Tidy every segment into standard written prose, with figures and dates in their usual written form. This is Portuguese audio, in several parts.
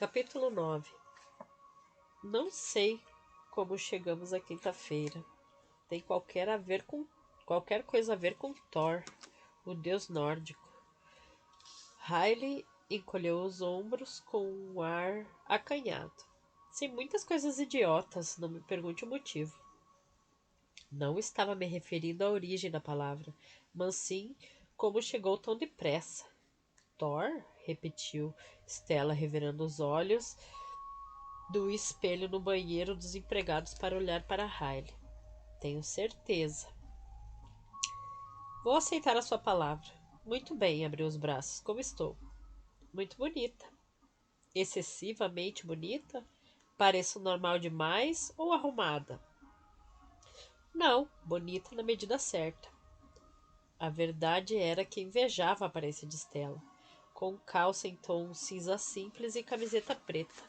Capítulo 9. Não sei como chegamos à quinta-feira. Tem qualquer coisa a ver com Thor, o deus nórdico. Riley encolheu os ombros com um ar acanhado. Sei muitas coisas idiotas, não me pergunte o motivo. Não estava me referindo à origem da palavra, mas sim como chegou tão depressa. Thor? Repetiu Stella, revirando os olhos do espelho no banheiro dos empregados para olhar para Riley. Tenho certeza. Vou aceitar a sua palavra. Muito bem, abriu os braços. Como estou? Muito bonita. Excessivamente bonita? Pareço normal demais ou arrumada? Não, bonita na medida certa. A verdade era que invejava a aparência de Stella, com calça em tom cinza simples e camiseta preta.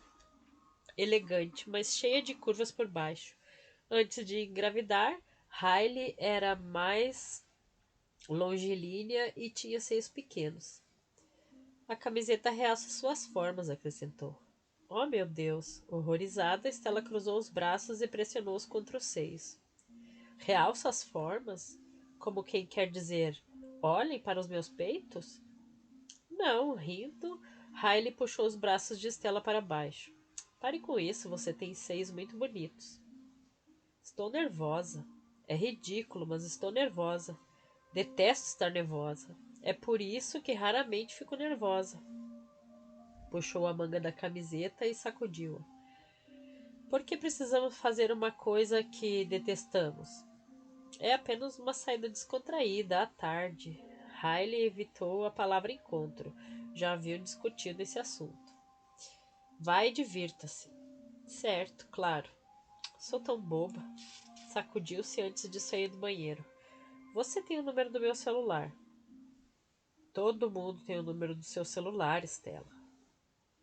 Elegante, mas cheia de curvas por baixo. Antes de engravidar, Riley era mais longilínea e tinha seios pequenos. A camiseta realça suas formas, acrescentou. Oh, meu Deus! Horrorizada, Stella cruzou os braços e pressionou-os contra os seios. Realça as formas? Como quem quer dizer, olhem para os meus peitos? Não, rindo, Riley puxou os braços de Stella para baixo. Pare com isso, você tem seios muito bonitos. Estou nervosa. É ridículo, mas estou nervosa. Detesto estar nervosa. É por isso que raramente fico nervosa. Puxou a manga da camiseta e sacudiu-a. Por que precisamos fazer uma coisa que detestamos? É apenas uma saída descontraída à tarde. Riley evitou a palavra encontro. Já haviam discutido esse assunto. Vai e divirta-se. Certo, claro. Sou tão boba. Sacudiu-se antes de sair do banheiro. Você tem o número do meu celular. Todo mundo tem o número do seu celular, Stella.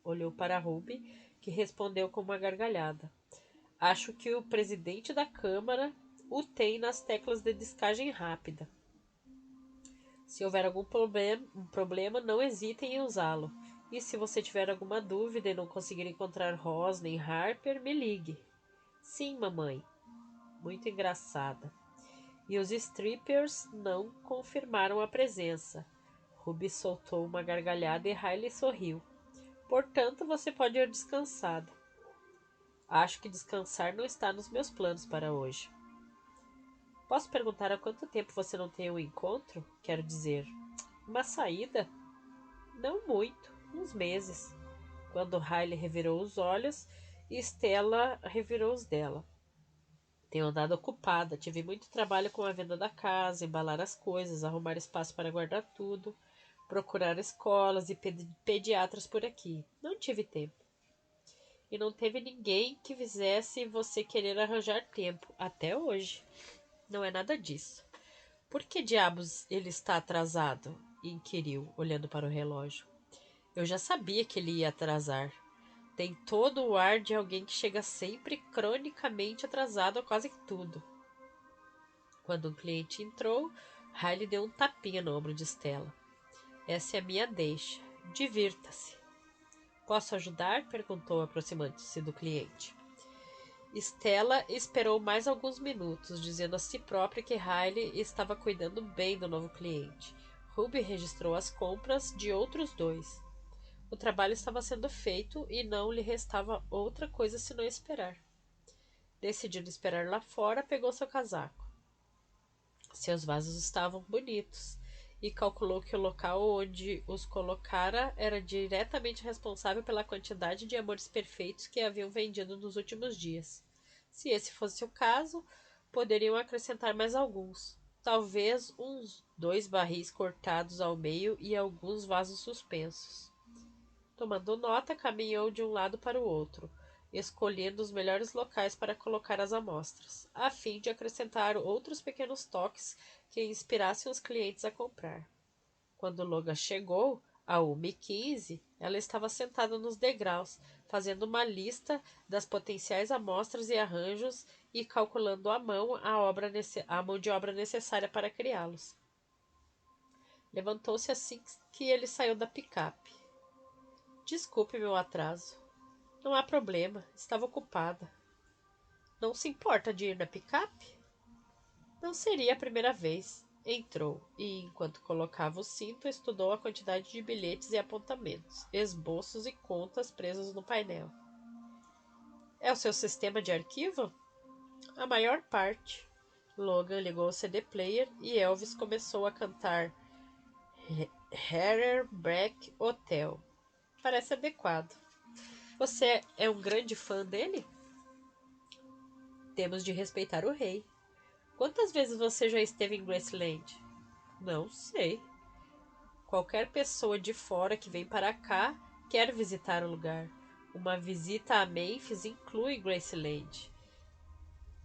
Olhou para Ruby, que respondeu com uma gargalhada. Acho que o presidente da Câmara o tem nas teclas de descagem rápida. Se houver algum problema, não hesitem em usá-lo. E se você tiver alguma dúvida e não conseguir encontrar Ross nem Harper, me ligue. Sim, mamãe. Muito engraçada. E os strippers não confirmaram a presença. Ruby soltou uma gargalhada e Riley sorriu. Portanto, você pode ir descansada. Acho que descansar não está nos meus planos para hoje. Posso perguntar há quanto tempo você não tem um encontro? Quero dizer, uma saída? Não muito, uns meses. Quando Riley revirou os olhos, Stella revirou os dela. Tenho andado ocupada, tive muito trabalho com a venda da casa, embalar as coisas, arrumar espaço para guardar tudo, procurar escolas e pediatras por aqui. Não tive tempo. E não teve ninguém que fizesse você querer arranjar tempo, até hoje. Não é nada disso. Por que diabos ele está atrasado? Inquiriu, olhando para o relógio. Eu já sabia que ele ia atrasar. Tem todo o ar de alguém que chega sempre cronicamente atrasado a quase tudo. Quando um cliente entrou, Riley deu um tapinha no ombro de Stella. Essa é a minha deixa. Divirta-se. Posso ajudar? Perguntou, aproximando-se do cliente. Stella esperou mais alguns minutos, dizendo a si própria que Riley estava cuidando bem do novo cliente. Ruby registrou as compras de outros dois. O trabalho estava sendo feito e não lhe restava outra coisa senão esperar. Decidindo esperar lá fora, pegou seu casaco. Seus vasos estavam bonitos e calculou que o local onde os colocara era diretamente responsável pela quantidade de amores perfeitos que haviam vendido nos últimos dias. Se esse fosse o caso, poderiam acrescentar mais alguns. Talvez uns 2 barris cortados ao meio e alguns vasos suspensos. Tomando nota, caminhou de um lado para o outro, escolhendo os melhores locais para colocar as amostras, a fim de acrescentar outros pequenos toques que inspirassem os clientes a comprar. Quando Logan chegou, a 1h15, ela estava sentada nos degraus, fazendo uma lista das potenciais amostras e arranjos e calculando à mão a mão de obra necessária para criá-los. Levantou-se assim que ele saiu da picape. Desculpe meu atraso. Não há problema, estava ocupada. Não se importa de ir na picape? Não seria a primeira vez. Entrou e, enquanto colocava o cinto, estudou a quantidade de bilhetes e apontamentos, esboços e contas presos no painel. É o seu sistema de arquivo? A maior parte. Logan ligou o CD player e Elvis começou a cantar Harrer Break Hotel. Parece adequado. Você é um grande fã dele? Temos de respeitar o rei. Quantas vezes você já esteve em Graceland? Não sei. Qualquer pessoa de fora que vem para cá quer visitar o lugar. Uma visita a Memphis inclui Graceland,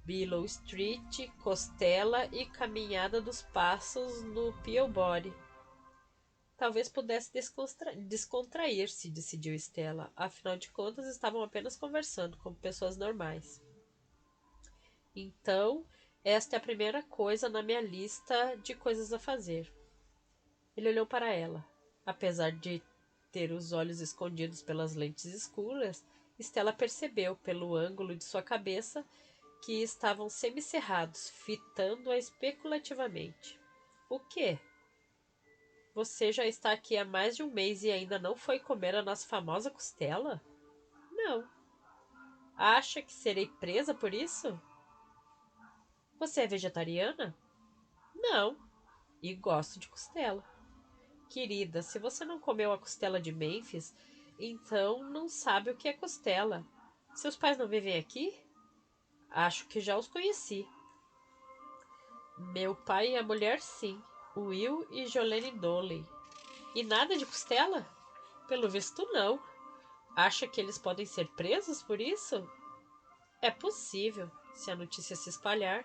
Willow Street, Costela e Caminhada dos Passos no Peabody. Talvez pudesse descontrair-se, decidiu Stella. Afinal de contas, estavam apenas conversando como pessoas normais. Então, esta é a primeira coisa na minha lista de coisas a fazer. Ele olhou para ela. Apesar de ter os olhos escondidos pelas lentes escuras, Stella percebeu, pelo ângulo de sua cabeça, que estavam semicerrados, fitando-a especulativamente. O quê? Você já está aqui há mais de um mês e ainda não foi comer a nossa famosa costela? Não. Acha que serei presa por isso? Você é vegetariana? Não. E gosto de costela. Querida, se você não comeu a costela de Memphis, então não sabe o que é costela. Seus pais não vivem aqui? Acho que já os conheci. Meu pai e a mulher, sim. Will e Jolene Doley. E nada de costela? Pelo visto, não. Acha que eles podem ser presos por isso? É possível, se a notícia se espalhar,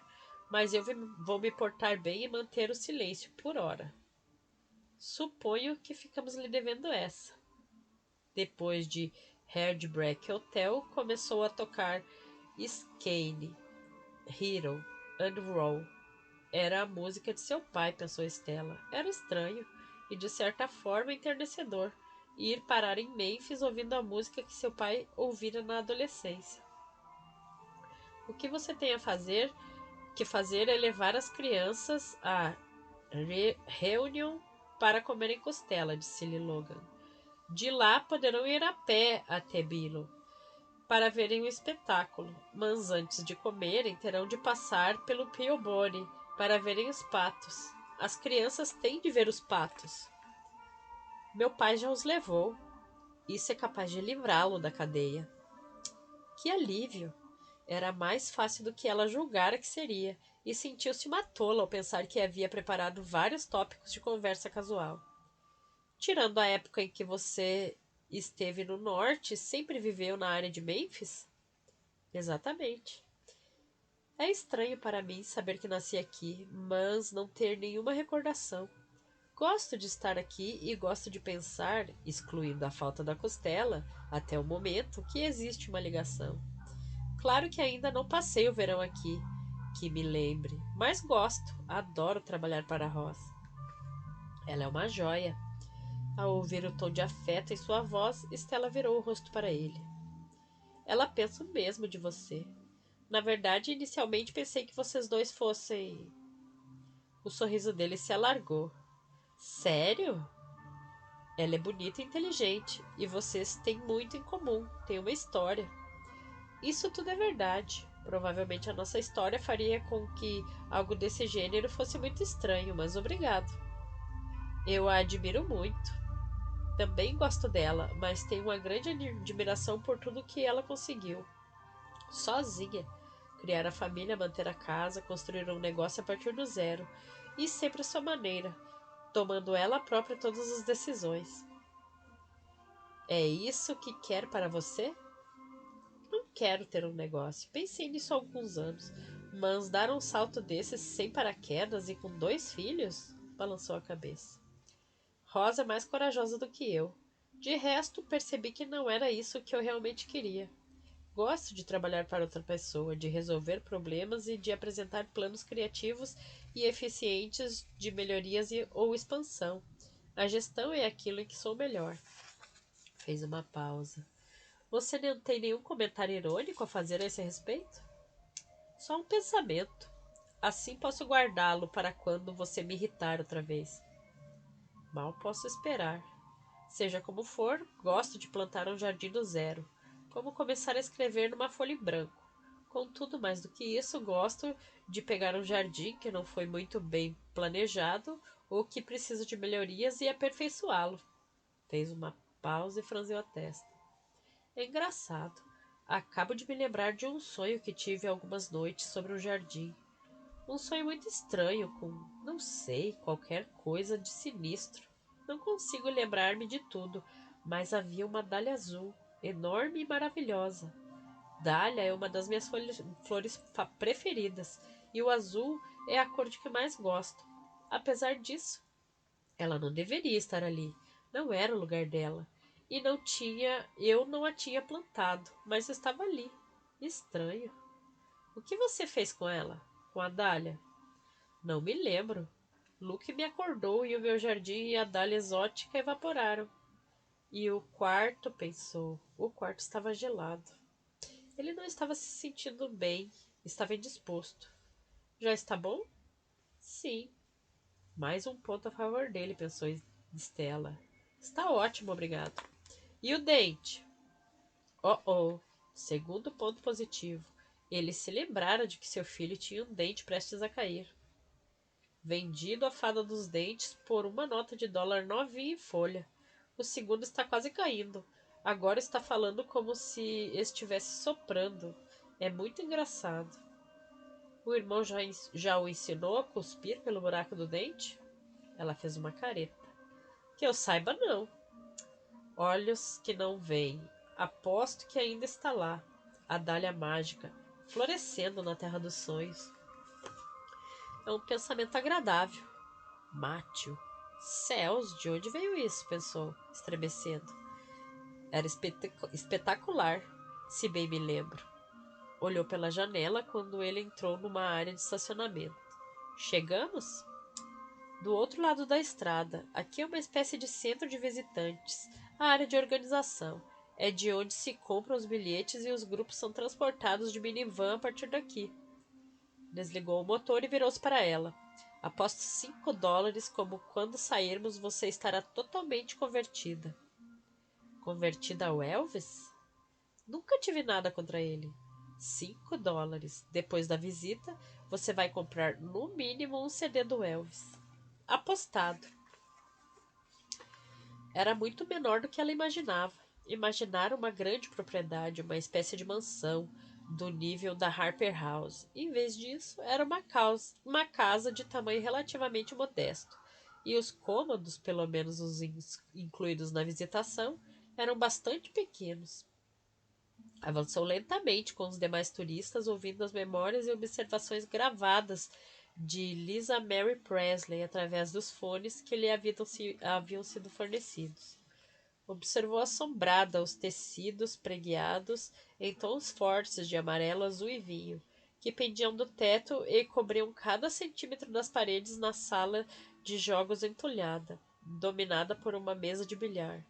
mas eu vou me portar bem e manter o silêncio por hora. Suponho que ficamos lhe devendo essa. Depois de Hard Break Hotel, começou a tocar Skane, Hero and Roll. Era a música de seu pai, pensou Stella. Era estranho e, de certa forma, enternecedor ir parar em Memphis ouvindo a música que seu pai ouvira na adolescência. O que você tem que fazer é levar as crianças à reunião para comerem costela, disse-lhe Logan. De lá poderão ir a pé até Bilo para verem o espetáculo, mas antes de comerem terão de passar pelo Peabody para verem os patos. As crianças têm de ver os patos. Meu pai já os levou. Isso é capaz de livrá-lo da cadeia. Que alívio! Era mais fácil do que ela julgara que seria, e sentiu-se uma tola ao pensar que havia preparado vários tópicos de conversa casual. Tirando a época em que você esteve no norte, sempre viveu na área de Memphis? Exatamente. É estranho para mim saber que nasci aqui, mas não ter nenhuma recordação. Gosto de estar aqui e gosto de pensar, excluindo a falta da costela, até o momento, que existe uma ligação. Claro que ainda não passei o verão aqui, que me lembre, mas gosto, adoro trabalhar para a Ross. Ela é uma joia. Ao ouvir o tom de afeto em sua voz, Stella virou o rosto para ele. Ela pensa o mesmo de você. Na verdade, inicialmente pensei que vocês dois fossem... O sorriso dele se alargou. Sério? Ela é bonita e inteligente, e vocês têm muito em comum, têm uma história. Isso tudo é verdade. Provavelmente a nossa história faria com que algo desse gênero fosse muito estranho, mas obrigado. Eu a admiro muito. Também gosto dela, mas tenho uma grande admiração por tudo que ela conseguiu. Sozinha. Criar a família, manter a casa, construir um negócio a partir do zero. E sempre à sua maneira, tomando ela própria todas as decisões. É isso que quer para você? Não quero ter um negócio. Pensei nisso há alguns anos. Mas dar um salto desses sem paraquedas e com 2 filhos? Balançou a cabeça. Rosa é mais corajosa do que eu. De resto, percebi que não era isso que eu realmente queria. Gosto de trabalhar para outra pessoa, de resolver problemas e de apresentar planos criativos e eficientes de melhorias ou expansão. A gestão é aquilo em que sou melhor. Fez uma pausa. Você não tem nenhum comentário irônico a fazer a esse respeito? Só um pensamento. Assim posso guardá-lo para quando você me irritar outra vez. Mal posso esperar. Seja como for, gosto de plantar um jardim do zero, como começar a escrever numa folha em branco. Contudo, mais do que isso, gosto de pegar um jardim que não foi muito bem planejado ou que precisa de melhorias e aperfeiçoá-lo. Fez uma pausa e franziu a testa. É engraçado. Acabo de me lembrar de um sonho que tive algumas noites sobre um jardim. Um sonho muito estranho, com, não sei, qualquer coisa de sinistro. Não consigo lembrar-me de tudo, mas havia uma dália azul, enorme e maravilhosa. Dália é uma das minhas flores preferidas, e o azul é a cor de que mais gosto. Apesar disso, ela não deveria estar ali. Não era o lugar dela. E eu não a tinha plantado, mas estava ali. Estranho. O que você fez com ela? Com a dália? Não me lembro. Luke me acordou e o meu jardim e a dália exótica evaporaram. E o quarto, pensou. O quarto estava gelado. Ele não estava se sentindo bem. Estava indisposto. Já está bom? Sim. Mais um ponto a favor dele, pensou Stella. Está ótimo, obrigado. E o dente? Oh, oh. Segundo ponto positivo. Ele se lembrara de que seu filho tinha um dente prestes a cair. Vendido a fada dos dentes por uma nota de dólar novinha em folha. O segundo está quase caindo. Agora está falando como se estivesse soprando. É muito engraçado. O irmão já o ensinou a cuspir pelo buraco do dente? Ela fez uma careta. Que eu saiba, não. Olhos que não veem. Aposto que ainda está lá. A dália mágica, florescendo na terra dos sonhos. É um pensamento agradável. Mátio. Céus, de onde veio isso? Pensou, estremecendo. Era espetacular, se bem me lembro. Olhou pela janela quando ele entrou numa área de estacionamento. Chegamos? Do outro lado da estrada. Aqui é uma espécie de centro de visitantes. A área de organização. É de onde se compram os bilhetes e os grupos são transportados de minivan a partir daqui. Desligou o motor e virou-se para ela. Aposto $5 como quando sairmos você estará totalmente convertida. Convertida ao Elvis? Nunca tive nada contra ele. $5. Depois da visita, você vai comprar no mínimo um CD do Elvis. Apostado. Era muito menor do que ela imaginava. Imaginara uma grande propriedade, uma espécie de mansão, do nível da Harper House. Em vez disso, era uma casa de tamanho relativamente modesto. E os cômodos, pelo menos os incluídos na visitação, eram bastante pequenos. Avançou lentamente com os demais turistas, ouvindo as memórias e observações gravadas de Lisa Mary Presley através dos fones que lhe haviam sido fornecidos. Observou assombrada os tecidos pregueados em tons fortes de amarelo, azul e vinho, que pendiam do teto e cobriam cada centímetro das paredes na sala de jogos entulhada, dominada por uma mesa de bilhar.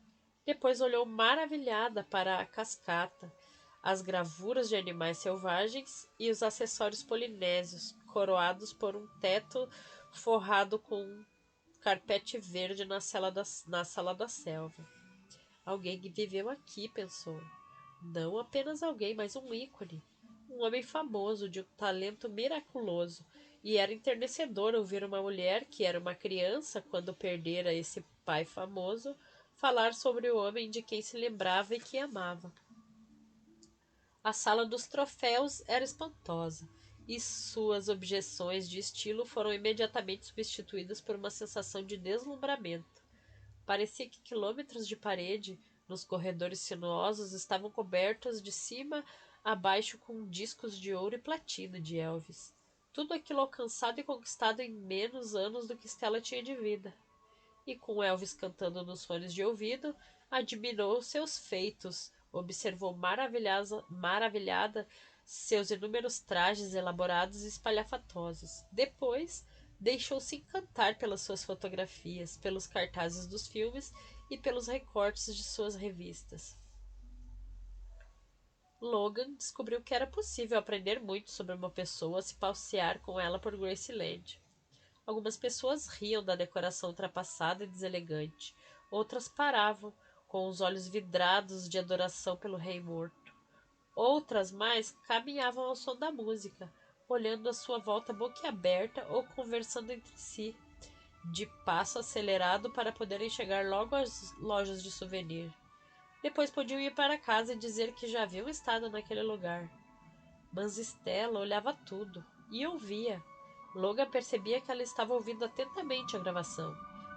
Depois olhou maravilhada para a cascata, as gravuras de animais selvagens e os acessórios polinésios, coroados por um teto forrado com um carpete verde na sala da selva. Alguém que viveu aqui, pensou. Não apenas alguém, mas um ícone. Um homem famoso, de um talento miraculoso. E era enternecedor ouvir uma mulher, que era uma criança quando perdera esse pai famoso, falar sobre o homem de quem se lembrava e que amava. A sala dos troféus era espantosa, e suas objeções de estilo foram imediatamente substituídas por uma sensação de deslumbramento. Parecia que quilômetros de parede, nos corredores sinuosos, estavam cobertos de cima a baixo com discos de ouro e platina de Elvis. Tudo aquilo alcançado e conquistado em menos anos do que Stella tinha de vida. E com Elvis cantando nos fones de ouvido, admirou seus feitos, observou maravilhada seus inúmeros trajes elaborados e espalhafatosos. Depois, deixou-se encantar pelas suas fotografias, pelos cartazes dos filmes e pelos recortes de suas revistas. Logan descobriu que era possível aprender muito sobre uma pessoa se passear com ela por Graceland. Algumas pessoas riam da decoração ultrapassada e deselegante. Outras paravam, com os olhos vidrados de adoração pelo rei morto. Outras mais caminhavam ao som da música, olhando à sua volta boquiaberta ou conversando entre si, de passo acelerado para poderem chegar logo às lojas de souvenir. Depois podiam ir para casa e dizer que já haviam estado naquele lugar. Mas Stella olhava tudo e ouvia. Logan percebia que ela estava ouvindo atentamente a gravação,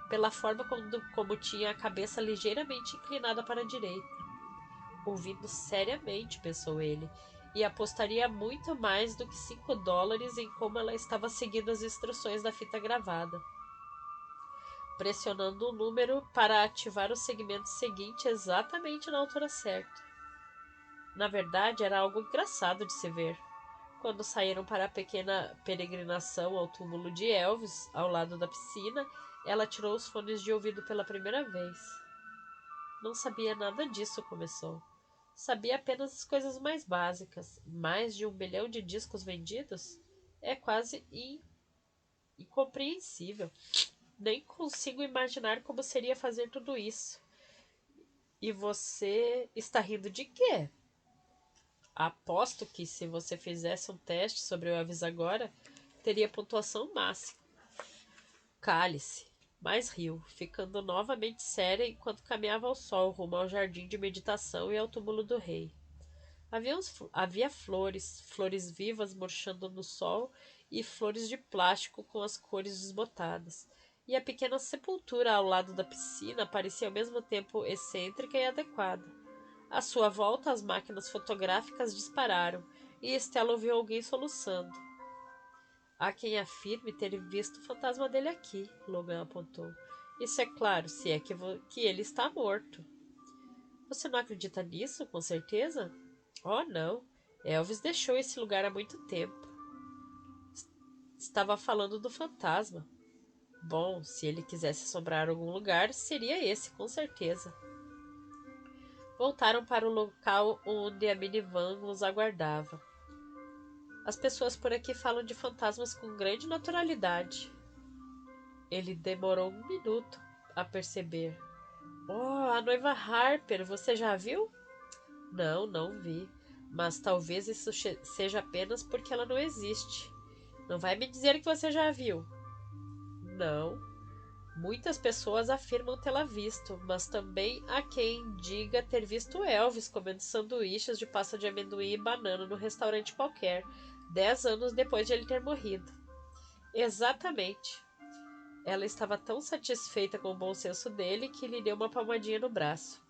pela forma como tinha a cabeça ligeiramente inclinada para a direita. Ouvindo seriamente, pensou ele, e apostaria muito mais do que $5 em como ela estava seguindo as instruções da fita gravada, pressionando o número para ativar o segmento seguinte exatamente na altura certa. Na verdade, era algo engraçado de se ver. Quando saíram para a pequena peregrinação ao túmulo de Elvis, ao lado da piscina, ela tirou os fones de ouvido pela primeira vez. Não sabia nada disso, começou. Sabia apenas as coisas mais básicas. Mais de 1 milhão de discos vendidos? É quase incompreensível. Nem consigo imaginar como seria fazer tudo isso. E você está rindo de quê? Aposto que se você fizesse um teste sobre o Elvis agora, teria pontuação máxima. Cale-se. Mas riu, ficando novamente séria enquanto caminhava ao sol rumo ao jardim de meditação e ao túmulo do rei. Havia flores, flores vivas murchando no sol e flores de plástico com as cores desbotadas. E a pequena sepultura ao lado da piscina parecia ao mesmo tempo excêntrica e adequada. À sua volta, as máquinas fotográficas dispararam e Stella ouviu alguém soluçando. Há quem afirme ter visto o fantasma dele aqui, Logan apontou. Isso é claro, se é que ele está morto. Você não acredita nisso, com certeza? Oh, não. Elvis deixou esse lugar há muito tempo. Estava falando do fantasma. Bom, se ele quisesse assombrar algum lugar, seria esse, com certeza. Voltaram para o local onde a minivan os aguardava. As pessoas por aqui falam de fantasmas com grande naturalidade. Ele demorou 1 minuto a perceber. Oh, a noiva Harper, você já viu? Não, não vi. Mas talvez isso seja apenas porque ela não existe. Não vai me dizer que você já a viu. Não. Muitas pessoas afirmam tê-la visto, mas também há quem diga ter visto Elvis comendo sanduíches de pasta de amendoim e banana no restaurante qualquer, 10 anos depois de ele ter morrido. Exatamente. Ela estava tão satisfeita com o bom senso dele que lhe deu uma palmadinha no braço.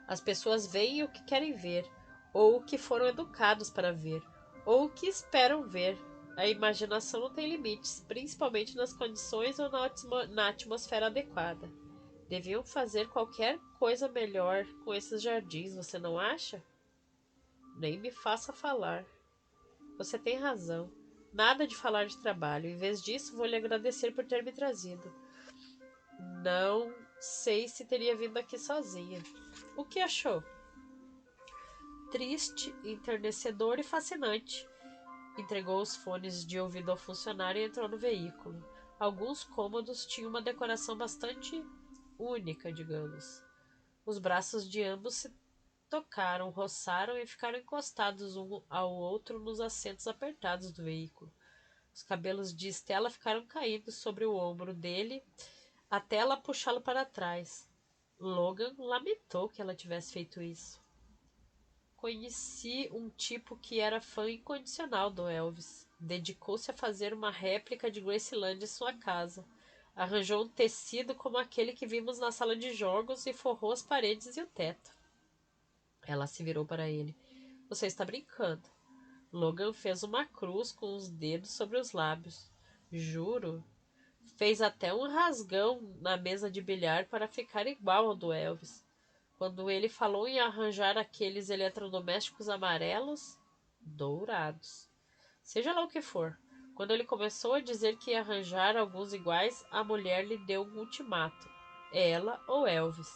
As pessoas veem o que querem ver, ou o que foram educados para ver, ou o que esperam ver. A imaginação não tem limites, principalmente nas condições ou na atmosfera adequada. Deviam fazer qualquer coisa melhor com esses jardins, você não acha? Nem me faça falar. Você tem razão. Nada de falar de trabalho. Em vez disso, vou lhe agradecer por ter me trazido. Não sei se teria vindo aqui sozinha. O que achou? Triste, enternecedor e fascinante. Entregou os fones de ouvido ao funcionário e entrou no veículo. Alguns cômodos tinham uma decoração bastante única, digamos. Os braços de ambos se tocaram, roçaram e ficaram encostados um ao outro nos assentos apertados do veículo. Os cabelos de Stella ficaram caídos sobre o ombro dele até ela puxá-lo para trás. Logan lamentou que ela tivesse feito isso. Conheci um tipo que era fã incondicional do Elvis. Dedicou-se a fazer uma réplica de Graceland em sua casa. Arranjou um tecido como aquele que vimos na sala de jogos e forrou as paredes e o teto. Ela se virou para ele. Você está brincando. Logan fez uma cruz com os dedos sobre os lábios. Juro. Fez até um rasgão na mesa de bilhar para ficar igual ao do Elvis. Quando ele falou em arranjar aqueles eletrodomésticos amarelos, dourados. Seja lá o que for. Quando ele começou a dizer que ia arranjar alguns iguais, a mulher lhe deu um ultimato. Ela ou Elvis.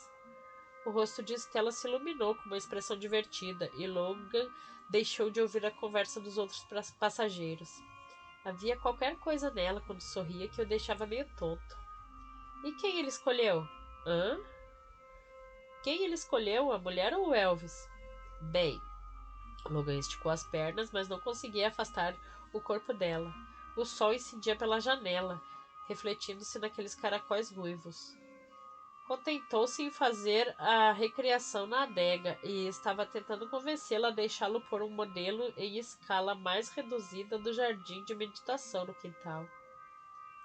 O rosto de Stella se iluminou com uma expressão divertida e Logan deixou de ouvir a conversa dos outros passageiros. Havia qualquer coisa nela quando sorria que o deixava meio tonto. E quem ele escolheu? Hã? Quem ele escolheu, a mulher ou o Elvis? Bem, Logan esticou as pernas, mas não conseguia afastar o corpo dela. O sol incidia pela janela, refletindo-se naqueles caracóis ruivos. Contentou-se em fazer a recriação na adega e estava tentando convencê-la a deixá-lo pôr um modelo em escala mais reduzida do jardim de meditação no quintal.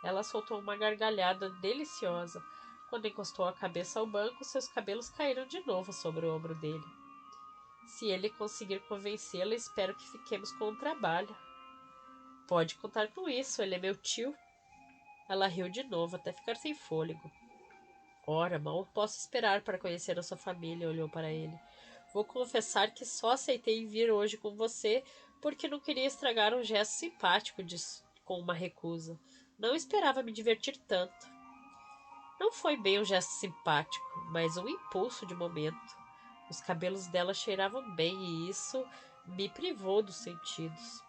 Ela soltou uma gargalhada deliciosa. Quando encostou a cabeça ao banco, seus cabelos caíram de novo sobre o ombro dele. Se ele conseguir convencê-la, espero que fiquemos com o trabalho. Pode contar com isso, ele é meu tio. Ela riu de novo, até ficar sem fôlego. Ora, mal posso esperar para conhecer a sua família, olhou para ele. Vou confessar que só aceitei vir hoje com você porque não queria estragar um gesto simpático com uma recusa. Não esperava me divertir tanto. Não foi bem um gesto simpático, mas um impulso de momento. Os cabelos dela cheiravam bem e isso me privou dos sentidos.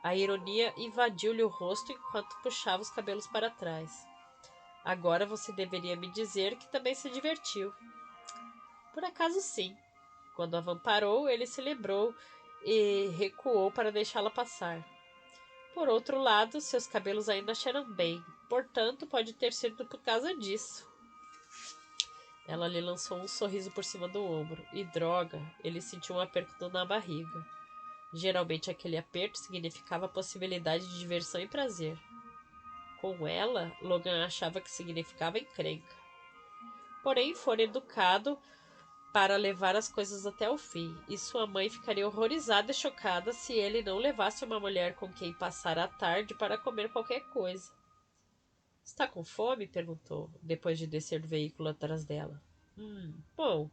A ironia invadiu-lhe o rosto enquanto puxava os cabelos para trás. Agora você deveria me dizer que também se divertiu. Por acaso sim. Quando a van parou, ele se lembrou e recuou para deixá-la passar. Por outro lado, seus cabelos ainda cheiram bem, portanto pode ter sido por causa disso. Ela lhe lançou um sorriso por cima do ombro, e droga, ele sentiu um aperto na barriga. Geralmente aquele aperto significava a possibilidade de diversão e prazer. Com ela, Logan achava que significava encrenca. Porém, fora educado para levar as coisas até o fim, e sua mãe ficaria horrorizada e chocada se ele não levasse uma mulher com quem passar a tarde para comer qualquer coisa. Está com fome? Perguntou, depois de descer do veículo atrás dela. Bom,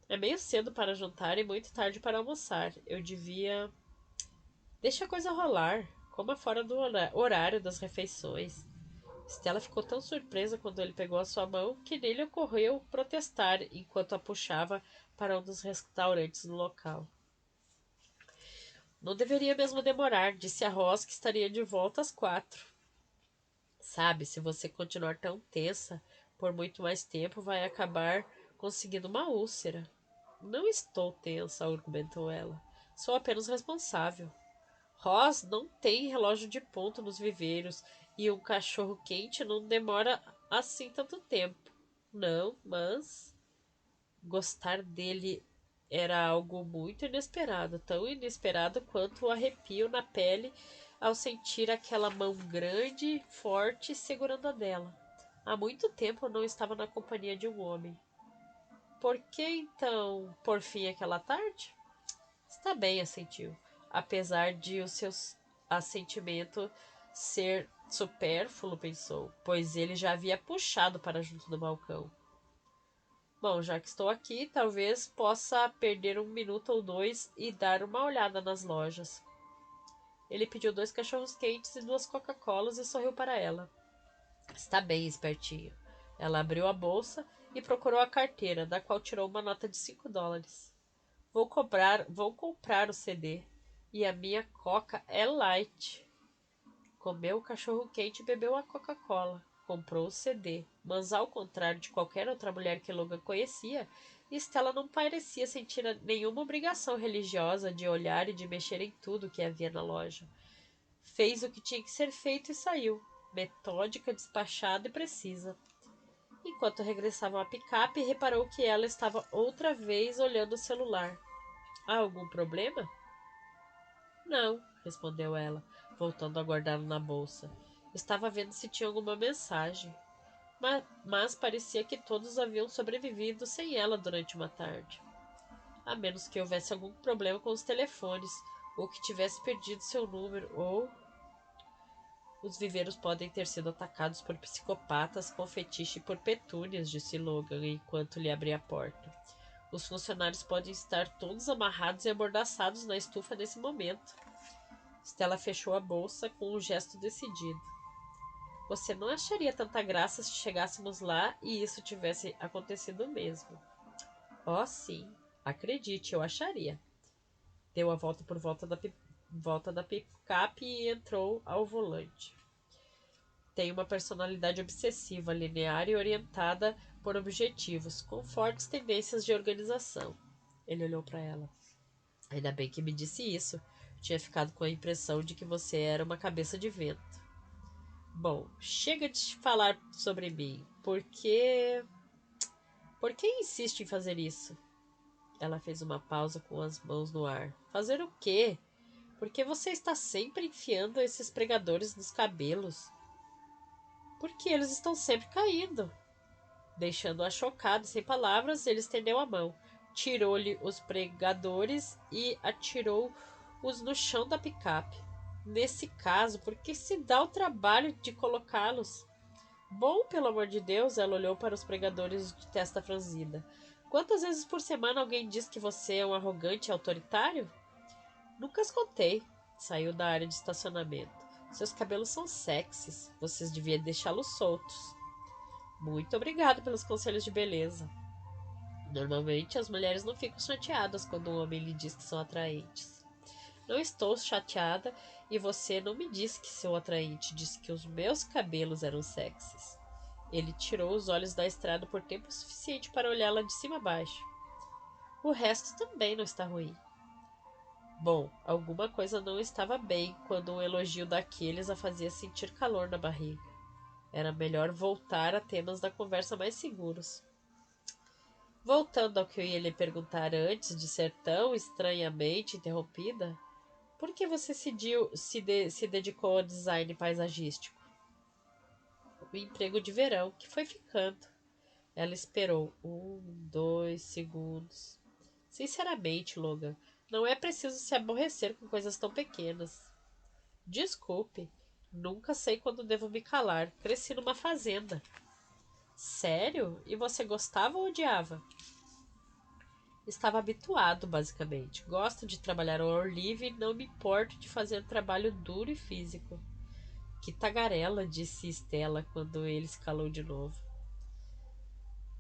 é meio cedo para jantar e muito tarde para almoçar. Eu devia... Deixa a coisa rolar. Coma fora do horário das refeições. Stella ficou tão surpresa quando ele pegou a sua mão que nem lhe ocorreu protestar enquanto a puxava para um dos restaurantes no local. Não deveria mesmo demorar, disse a Ross que estaria de volta às 4. Sabe, se você continuar tão tensa por muito mais tempo, vai acabar conseguindo uma úlcera. Não estou tensa, argumentou ela. Sou apenas responsável. Ross não tem relógio de ponto nos viveiros e um cachorro quente não demora assim tanto tempo. Não, mas gostar dele era algo muito inesperado, tão inesperado quanto o arrepio na pele ao sentir aquela mão grande, forte, segurando a dela. Há muito tempo eu não estava na companhia de um homem. Por que então, por fim, aquela tarde? Está bem, assentiu, apesar de o seu assentimento ser supérfluo, pensou, pois ele já havia puxado para junto do balcão. Bom, já que estou aqui, talvez possa perder um minuto ou dois e dar uma olhada nas lojas. Ele pediu 2 cachorros quentes e 2 Coca-Colas e sorriu para ela. Está bem, espertinho. Ela abriu a bolsa e procurou a carteira, da qual tirou uma nota de $5. Vou comprar o CD. E a minha Coca é light. Comeu o cachorro quente e bebeu a Coca-Cola. Comprou o CD, mas ao contrário de qualquer outra mulher que Logan conhecia, Stella não parecia sentir nenhuma obrigação religiosa de olhar e de mexer em tudo que havia na loja. Fez o que tinha que ser feito e saiu, metódica, despachada e precisa. Enquanto regressavam à picape, reparou que ela estava outra vez olhando o celular. Há algum problema? Não, respondeu ela, voltando a guardá-lo na bolsa. Estava vendo se tinha alguma mensagem. Mas parecia que todos haviam sobrevivido sem ela durante uma tarde. A menos que houvesse algum problema com os telefones, ou que tivesse perdido seu número, ou... Os viveiros podem ter sido atacados por psicopatas com fetiche por petúnias, disse Logan enquanto lhe abria a porta. Os funcionários podem estar todos amarrados e amordaçados na estufa nesse momento. Stella fechou a bolsa com um gesto decidido. Você não acharia tanta graça se chegássemos lá e isso tivesse acontecido mesmo. Oh, sim. Acredite, eu acharia. Deu a volta por volta da picape e entrou ao volante. Tem uma personalidade obsessiva, linear e orientada por objetivos, com fortes tendências de organização. Ele olhou para ela. Ainda bem que me disse isso. Tinha ficado com a impressão de que você era uma cabeça de vento. Bom, chega de falar sobre mim. Por que insiste em fazer isso? Ela fez uma pausa com as mãos no ar. Fazer o quê? Porque você está sempre enfiando esses pregadores nos cabelos. Porque eles estão sempre caindo. Deixando-a chocada e sem palavras, ele estendeu a mão, tirou-lhe os pregadores e atirou-os no chão da picape. Nesse caso, por que se dá o trabalho de colocá-los? Bom, pelo amor de Deus, ela olhou para os pregadores de testa franzida. Quantas vezes por semana alguém diz que você é um arrogante e autoritário? Nunca as contei. Saiu da área de estacionamento. Seus cabelos são sexys. Vocês deviam deixá-los soltos. Muito obrigado pelos conselhos de beleza. Normalmente as mulheres não ficam chateadas quando um homem lhe diz que são atraentes. Não estou chateada e você não me disse que sou atraente, disse que os meus cabelos eram sexys. Ele tirou os olhos da estrada por tempo suficiente para olhá-la de cima a baixo. O resto também não está ruim. Bom, alguma coisa não estava bem quando um elogio daqueles a fazia sentir calor na barriga. Era melhor voltar a temas da conversa mais seguros. Voltando ao que eu ia lhe perguntar antes de ser tão estranhamente interrompida, por que você se dedicou ao design paisagístico? O emprego de verão, que foi ficando. Ela esperou 2 segundos. Sinceramente, Logan, não é preciso se aborrecer com coisas tão pequenas. Desculpe, nunca sei quando devo me calar. Cresci numa fazenda. Sério? E você gostava ou odiava? Estava habituado, basicamente. Gosto de trabalhar ao ar livre e não me importo de fazer trabalho duro e físico. Que tagarela, disse Estela quando ele se calou de novo.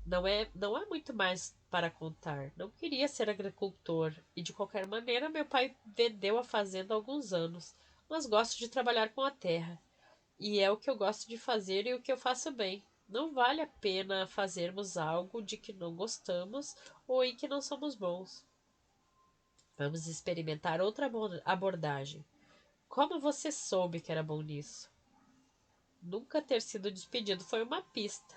Não há muito mais para contar. Não queria ser agricultor e, de qualquer maneira, meu pai vendeu a fazenda há alguns anos, mas gosto de trabalhar com a terra. E é o que eu gosto de fazer e o que eu faço bem. Não vale a pena fazermos algo de que não gostamos ou em que não somos bons. Vamos experimentar outra abordagem. Como você soube que era bom nisso? Nunca ter sido despedido foi uma pista.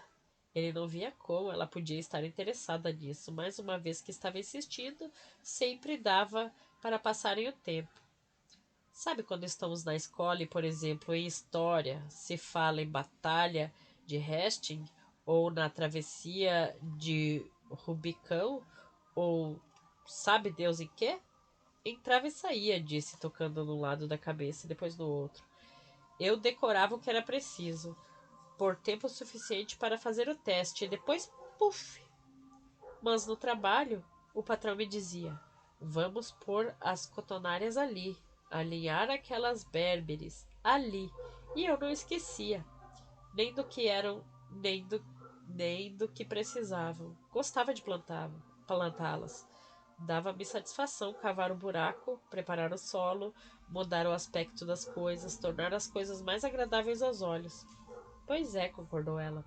Ele não via como ela podia estar interessada nisso, mas uma vez que estava insistindo, sempre dava para passarem o tempo. Sabe quando estamos na escola e, por exemplo, em história, se fala em batalha de Hastings, ou na travessia de Rubicão, ou sabe Deus em quê? Entrava e saía, disse, tocando num lado da cabeça e depois no outro. Eu decorava o que era preciso, por tempo suficiente para fazer o teste, e depois, puf! Mas no trabalho, o patrão me dizia: vamos pôr as cotonárias ali, alinhar aquelas berberes ali. E eu não esquecia, nem do que eram, nem do que precisavam. Gostava de plantá-las. Dava-me satisfação cavar o buraco, preparar o solo, mudar o aspecto das coisas, tornar as coisas mais agradáveis aos olhos. Pois é, concordou ela.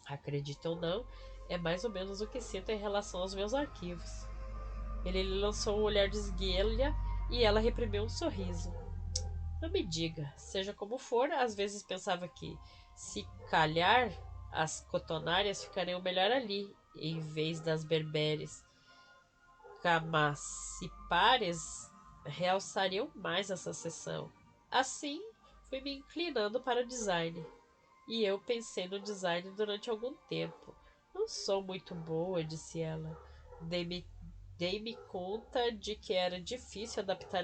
Acredite ou não, é mais ou menos o que sinto em relação aos meus arquivos. Ele lhe lançou um olhar de esguelha e ela reprimiu um sorriso. Não me diga, seja como for, às vezes pensava que, se calhar, as cotonárias ficariam melhor ali, em vez das berberes. Camacipares realçariam mais essa sessão. Assim, fui me inclinando para o design. E eu pensei no design durante algum tempo. Não sou muito boa, disse ela. Dei-me dei-me conta de que era difícil adaptar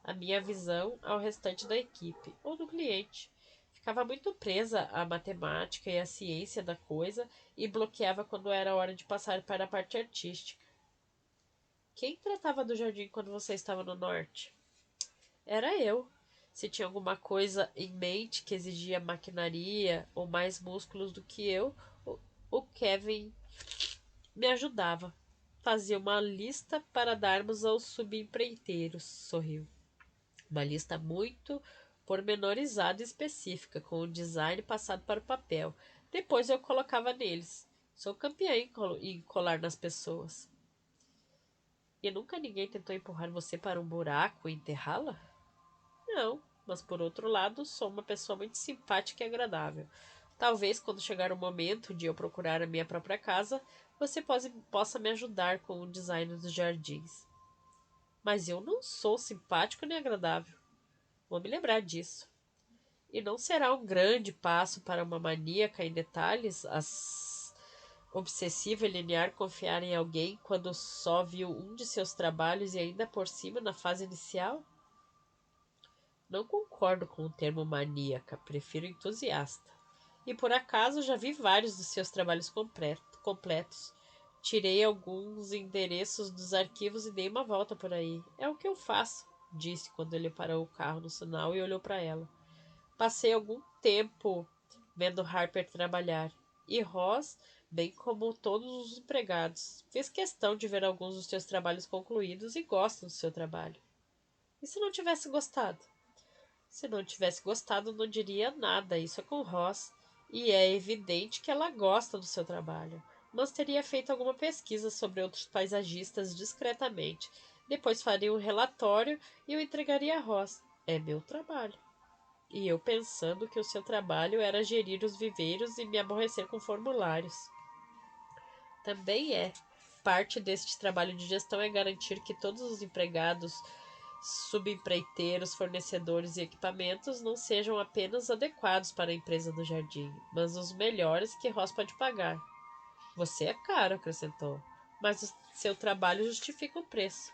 a minha visão ao restante da equipe ou do cliente. Ficava muito presa à matemática e à ciência da coisa e bloqueava quando era hora de passar para a parte artística. Quem tratava do jardim quando você estava no norte? Era eu. Se tinha alguma coisa em mente que exigia maquinaria ou mais músculos do que eu, o Kevin me ajudava. Fazia uma lista para darmos aos subempreiteiros, sorriu. Uma lista muito pormenorizada e específica, com o design passado para o papel. Depois eu colocava neles. Sou campeã em colar nas pessoas. E nunca ninguém tentou empurrar você para um buraco e enterrá-la? Não, mas por outro lado, sou uma pessoa muito simpática e agradável. Talvez quando chegar o momento de eu procurar a minha própria casa, você possa me ajudar com o design dos jardins. Mas eu não sou simpático nem agradável. Vou me lembrar disso. E não será um grande passo para uma maníaca em detalhes, obsessiva e linear confiar em alguém quando só viu um de seus trabalhos e ainda por cima na fase inicial? Não concordo com o termo maníaca, prefiro entusiasta. E por acaso já vi vários dos seus trabalhos completos. Tirei alguns endereços dos arquivos e dei uma volta por aí. É o que eu faço, disse quando ele parou o carro no sinal e olhou para ela. Passei algum tempo vendo Harper trabalhar. E Ross, bem como todos os empregados. Fiz questão de ver alguns dos seus trabalhos concluídos e gosto do seu trabalho. E se não tivesse gostado? Se não tivesse gostado, não diria nada. Isso é com Ross. E é evidente que ela gosta do seu trabalho. Mas teria feito alguma pesquisa sobre outros paisagistas discretamente. Depois faria um relatório e o entregaria a Ross. É meu trabalho. E eu pensando que o seu trabalho era gerir os viveiros e me aborrecer com formulários. Também é. Parte deste trabalho de gestão é garantir que todos os empregados, subempreiteiros, fornecedores e equipamentos não sejam apenas adequados para a empresa do jardim, mas os melhores que Ross pode pagar. Você é caro, acrescentou, mas o seu trabalho justifica o preço.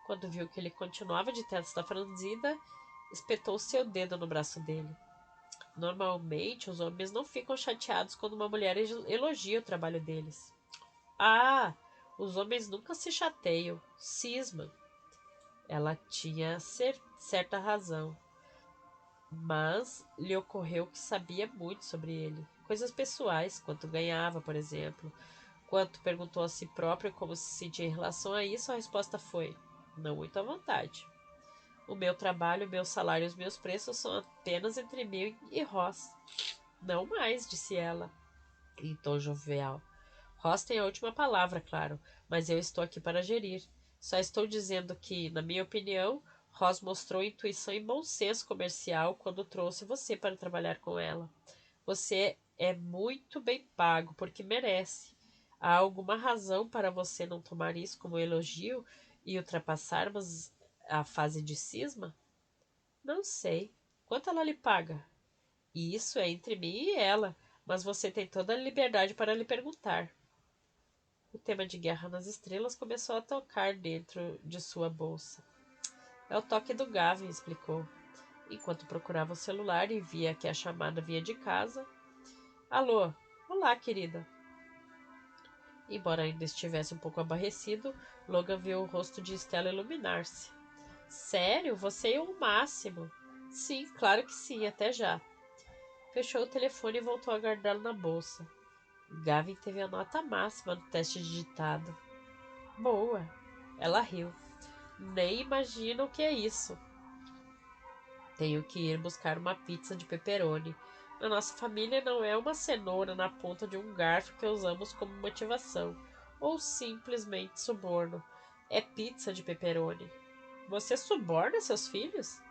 Quando viu que ele continuava de testa franzida, espetou seu dedo no braço dele. Normalmente, os homens não ficam chateados quando uma mulher elogia o trabalho deles. Ah, os homens nunca se chateiam, cismam. Ela tinha certa razão, mas lhe ocorreu que sabia muito sobre ele. Coisas pessoais, quanto ganhava, por exemplo. Quanto perguntou a si próprio como se sentia em relação a isso, a resposta foi: não muito à vontade. O meu trabalho, o meu salário e os meus preços são apenas entre mim e Ross. Não mais, disse ela, em tom jovial. Ross tem a última palavra, claro, mas eu estou aqui para gerir. Só estou dizendo que, na minha opinião, Ross mostrou intuição e bom senso comercial quando trouxe você para trabalhar com ela. Você é muito bem pago porque merece. Há alguma razão para você não tomar isso como um elogio e ultrapassarmos a fase de cisma? Não sei. Quanto ela lhe paga? E isso é entre mim e ela, mas você tem toda a liberdade para lhe perguntar. O tema de Guerra nas Estrelas começou a tocar dentro de sua bolsa. É o toque do Gavin, explicou, enquanto procurava o celular e via que a chamada vinha de casa. Alô? Olá, querida. Embora ainda estivesse um pouco aborrecido, Logan viu o rosto de Stella iluminar-se. Sério? Você é o máximo. Sim, claro que sim, até já. Fechou o telefone e voltou a guardá-lo na bolsa. Gavin teve a nota máxima no teste digitado. Boa. Ela riu. Nem imagina o que é isso. Tenho que ir buscar uma pizza de pepperoni. Na nossa família não é uma cenoura na ponta de um garfo que usamos como motivação, ou simplesmente suborno. É pizza de pepperoni. Você suborna seus filhos?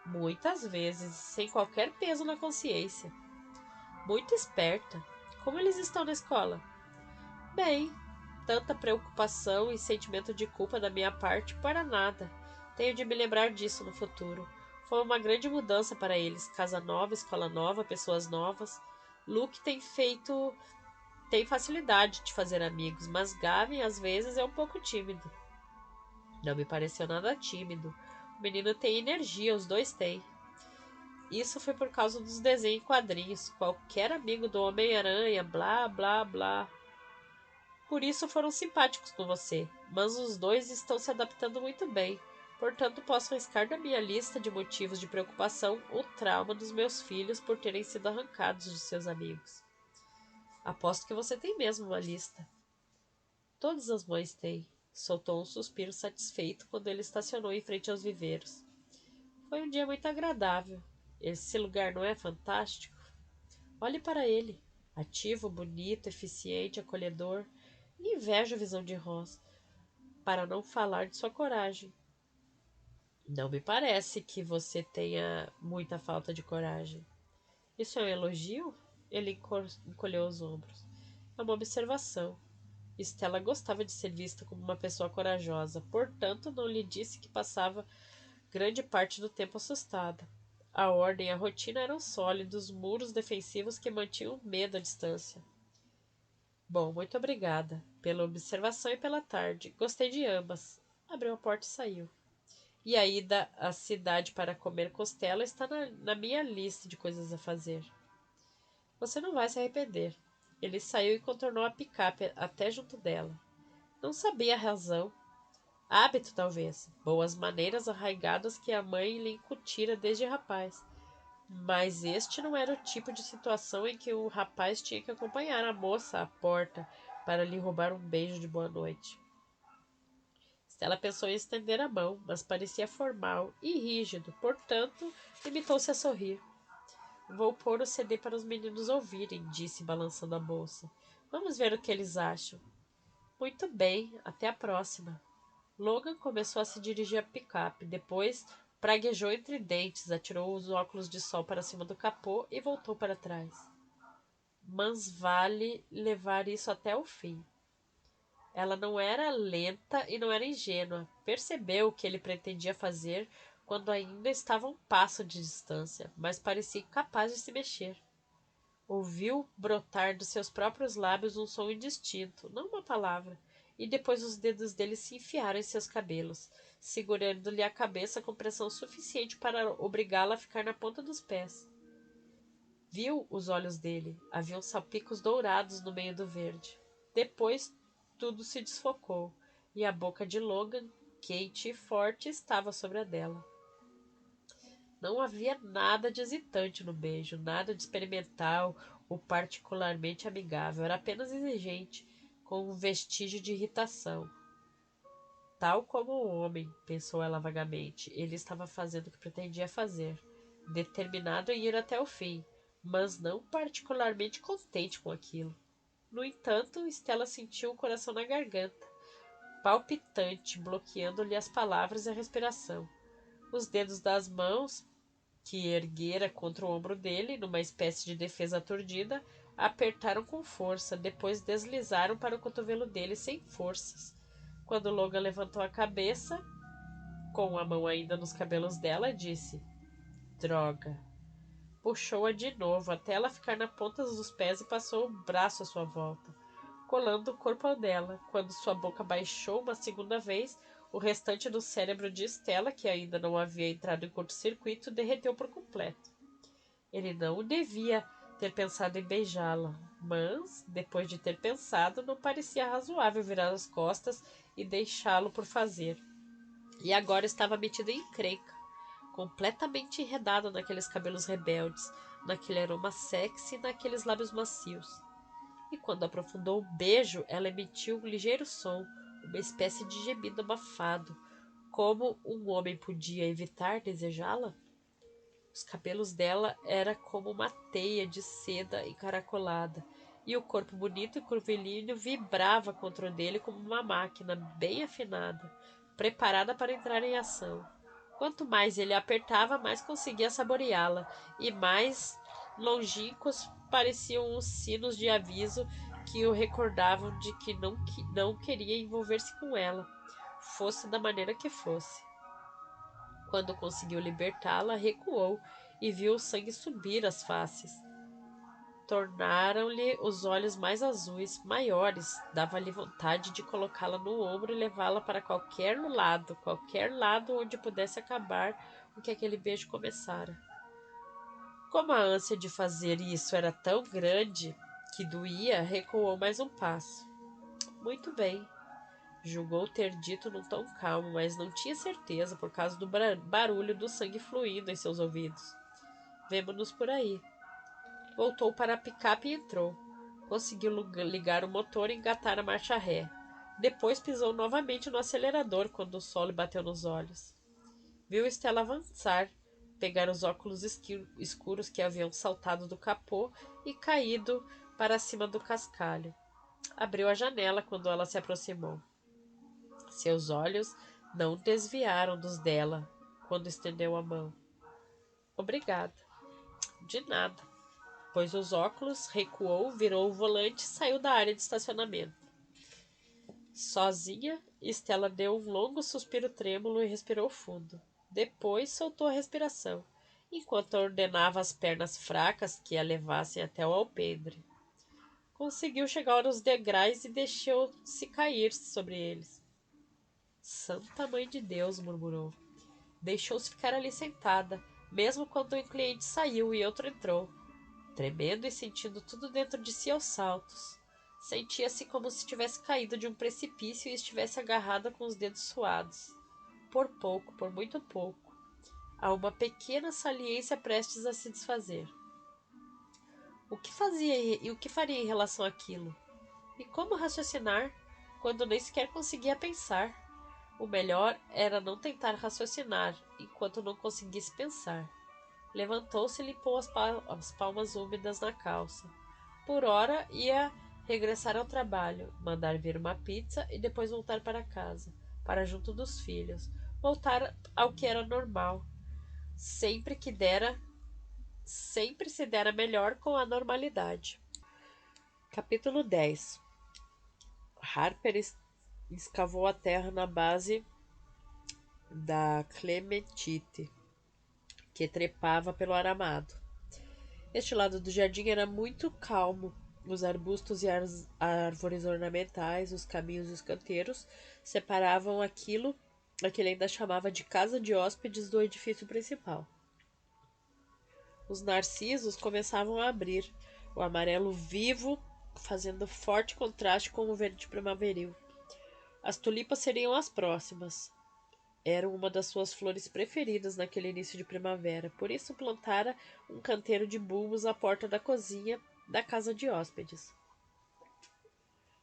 Muitas vezes, sem qualquer peso na consciência. Muito esperta. Como eles estão na escola? Bem, tanta preocupação e sentimento de culpa da minha parte para nada. Tenho de me lembrar disso no futuro. Foi uma grande mudança para eles. Casa nova, escola nova, pessoas novas. Luke tem facilidade de fazer amigos, mas Gavin às vezes é um pouco tímido. Não me pareceu nada tímido. O menino tem energia, os dois têm. Isso foi por causa dos desenhos em quadrinhos. Qualquer amigo do Homem-Aranha, blá, blá, blá. Por isso foram simpáticos com você, mas os dois estão se adaptando muito bem. Portanto, posso riscar da minha lista de motivos de preocupação o trauma dos meus filhos por terem sido arrancados de seus amigos. Aposto que você tem mesmo uma lista. Todas as mães têm. Soltou um suspiro satisfeito quando ele estacionou em frente aos viveiros. Foi um dia muito agradável. Esse lugar não é fantástico? Olhe para ele. Ativo, bonito, eficiente, acolhedor. Invejo a visão de Ross, para não falar de sua coragem. Não me parece que você tenha muita falta de coragem. Isso é um elogio? Ele encolheu os ombros. É uma observação. Stella gostava de ser vista como uma pessoa corajosa, portanto, não lhe disse que passava grande parte do tempo assustada. A ordem e a rotina eram sólidos, muros defensivos que mantinham o medo à distância. Bom, muito obrigada pela observação e pela tarde. Gostei de ambas. Abriu a porta e saiu. E a ida à cidade para comer costela está na minha lista de coisas a fazer. Você não vai se arrepender. Ele saiu e contornou a picape até junto dela. Não sabia a razão. Hábito, talvez. Boas maneiras arraigadas que a mãe lhe incutira desde rapaz. Mas este não era o tipo de situação em que o rapaz tinha que acompanhar a moça à porta para lhe roubar um beijo de boa noite. Stella pensou em estender a mão, mas parecia formal e rígido, portanto, limitou-se a sorrir. Vou pôr o CD para os meninos ouvirem, disse, balançando a bolsa. Vamos ver o que eles acham. Muito bem, até a próxima. Logan começou a se dirigir à picape, depois praguejou entre dentes, atirou os óculos de sol para cima do capô e voltou para trás. Mas vale levar isso até o fim. Ela não era lenta e não era ingênua. Percebeu o que ele pretendia fazer quando ainda estava a um passo de distância, mas parecia incapaz de se mexer. Ouviu brotar dos seus próprios lábios um som indistinto, não uma palavra, e depois os dedos dele se enfiaram em seus cabelos, segurando-lhe a cabeça com pressão suficiente para obrigá-la a ficar na ponta dos pés. Viu os olhos dele. Haviam salpicos dourados no meio do verde. Depois tudo se desfocou, e a boca de Logan, quente e forte, estava sobre a dela. Não havia nada de hesitante no beijo, nada de experimental ou particularmente amigável. Era apenas exigente, com um vestígio de irritação. Tal como o homem, pensou ela vagamente, ele estava fazendo o que pretendia fazer, determinado em ir até o fim, mas não particularmente contente com aquilo. No entanto, Stella sentiu o coração na garganta, palpitante, bloqueando-lhe as palavras e a respiração. Os dedos das mãos, que erguera contra o ombro dele, numa espécie de defesa aturdida, apertaram com força, depois deslizaram para o cotovelo dele sem forças. Quando Logan levantou a cabeça, com a mão ainda nos cabelos dela, disse: Droga. Puxou-a de novo até ela ficar na ponta dos pés e passou o braço à sua volta, colando o corpo ao dela. Quando sua boca baixou uma segunda vez, o restante do cérebro de Stella, que ainda não havia entrado em curto-circuito, derreteu por completo. Ele não devia ter pensado em beijá-la, mas, depois de ter pensado, não parecia razoável virar as costas e deixá-lo por fazer. E agora estava metido em encrenca, completamente enredado naqueles cabelos rebeldes, naquele aroma sexy e naqueles lábios macios. E quando aprofundou o beijo, ela emitiu um ligeiro som, uma espécie de gemido abafado. Como um homem podia evitar desejá-la? Os cabelos dela era como uma teia de seda encaracolada, e o corpo bonito e curvilíneo vibrava contra o dele como uma máquina bem afinada, preparada para entrar em ação. Quanto mais ele a apertava, mais conseguia saboreá-la, e mais longínquos pareciam os sinos de aviso que o recordavam de que não queria envolver-se com ela, fosse da maneira que fosse. Quando conseguiu libertá-la, recuou e viu o sangue subir às faces. Tornaram-lhe os olhos mais azuis, maiores. Dava-lhe vontade de colocá-la no ombro e levá-la para qualquer lado onde pudesse acabar o que aquele beijo começara. Como a ânsia de fazer isso era tão grande que doía, recuou mais um passo. Muito bem, julgou ter dito num tom calmo, mas não tinha certeza por causa do barulho do sangue fluindo em seus ouvidos. Vemo-nos por aí. Voltou para a picape e entrou. Conseguiu ligar o motor e engatar a marcha ré. Depois pisou novamente no acelerador quando o sol lhe bateu nos olhos. Viu Estela avançar, pegar os óculos escuros que haviam saltado do capô e caído para cima do cascalho. Abriu a janela quando ela se aproximou. Seus olhos não desviaram dos dela quando estendeu a mão. Obrigada. De nada. Pôs os óculos, recuou, virou o volante e saiu da área de estacionamento. Sozinha, Estela deu um longo suspiro trêmulo e respirou fundo. Depois soltou a respiração, enquanto ordenava às pernas fracas que a levassem até o alpendre. Conseguiu chegar aos degraus e deixou-se cair sobre eles. Santa Mãe de Deus, murmurou. Deixou-se ficar ali sentada, mesmo quando um cliente saiu e outro entrou, tremendo e sentindo tudo dentro de si aos saltos. Sentia-se como se tivesse caído de um precipício e estivesse agarrada com os dedos suados. Por pouco, por muito pouco, a uma pequena saliência prestes a se desfazer. O que fazia e o que faria em relação àquilo? E como raciocinar quando nem sequer conseguia pensar? O melhor era não tentar raciocinar enquanto não conseguisse pensar. Levantou-se e limpou as palmas úmidas na calça. Por hora ia regressar ao trabalho, mandar vir uma pizza e depois voltar para casa, para junto dos filhos. Voltar ao que era normal. Sempre se dera melhor com a normalidade. Capítulo 10. Harper escavou a terra na base da clementite, que trepava pelo aramado. Este lado do jardim era muito calmo. Os arbustos e as árvores ornamentais, os caminhos e os canteiros separavam aquilo que ele ainda chamava de casa de hóspedes do edifício principal. Os narcisos começavam a abrir, o amarelo vivo fazendo forte contraste com o verde primaveril. As tulipas seriam as próximas. Eram uma das suas flores preferidas naquele início de primavera, por isso plantara um canteiro de bulbos à porta da cozinha da casa de hóspedes.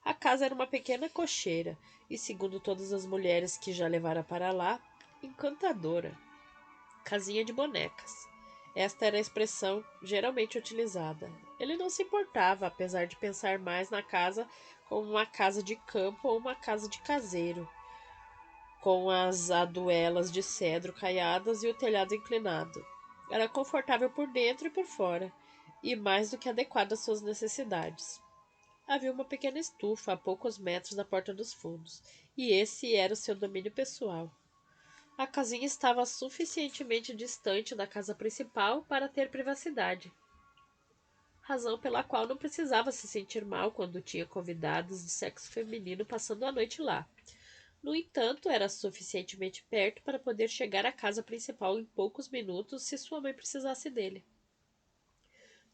A casa era uma pequena cocheira e, segundo todas as mulheres que já levara para lá, encantadora. Casinha de bonecas. Esta era a expressão geralmente utilizada. Ele não se importava, apesar de pensar mais na casa como uma casa de campo ou uma casa de caseiro, com as aduelas de cedro caiadas e o telhado inclinado. Era confortável por dentro e por fora, e mais do que adequada às suas necessidades. Havia uma pequena estufa a poucos metros da porta dos fundos, e esse era o seu domínio pessoal. A casinha estava suficientemente distante da casa principal para ter privacidade, razão pela qual não precisava se sentir mal quando tinha convidados do sexo feminino passando a noite lá. No entanto, era suficientemente perto para poder chegar à casa principal em poucos minutos se sua mãe precisasse dele.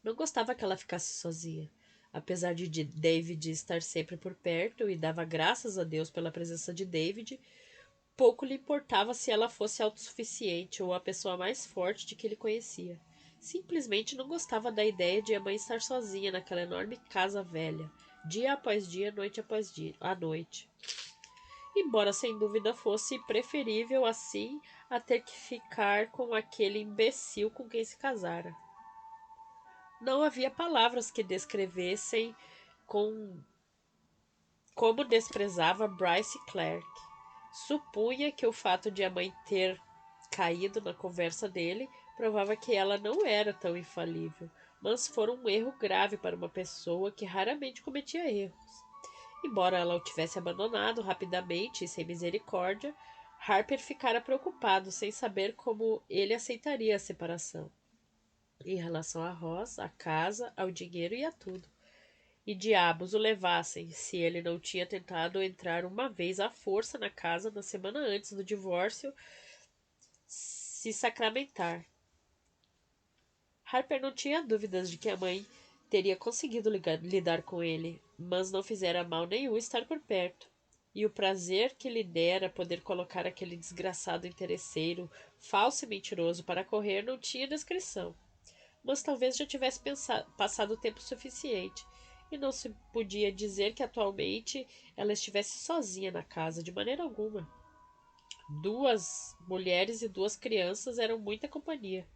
Não gostava que ela ficasse sozinha. Apesar de David estar sempre por perto e dava graças a Deus pela presença de David, pouco lhe importava se ela fosse autossuficiente ou a pessoa mais forte de que ele conhecia. Simplesmente não gostava da ideia de a mãe estar sozinha naquela enorme casa velha, dia após dia, noite após dia, à noite. Embora sem dúvida fosse preferível assim a ter que ficar com aquele imbecil com quem se casara. Não havia palavras que descrevessem como desprezava Bryce Clark. Supunha que o fato de a mãe ter caído na conversa dele provava que ela não era tão infalível, mas fora um erro grave para uma pessoa que raramente cometia erros. Embora ela o tivesse abandonado rapidamente e sem misericórdia, Harper ficara preocupado sem saber como ele aceitaria a separação. Em relação a Ross, à casa, ao dinheiro e a tudo. E diabos o levassem, se ele não tinha tentado entrar uma vez à força na casa na semana antes do divórcio se sacramentar. Harper não tinha dúvidas de que a mãe teria conseguido lidar com ele, mas não fizera mal nenhum estar por perto. E o prazer que lhe dera poder colocar aquele desgraçado interesseiro, falso e mentiroso, para correr não tinha descrição. Mas talvez já tivesse passado o tempo suficiente, e não se podia dizer que atualmente ela estivesse sozinha na casa, de maneira alguma. 2 mulheres e 2 crianças eram muita companhia.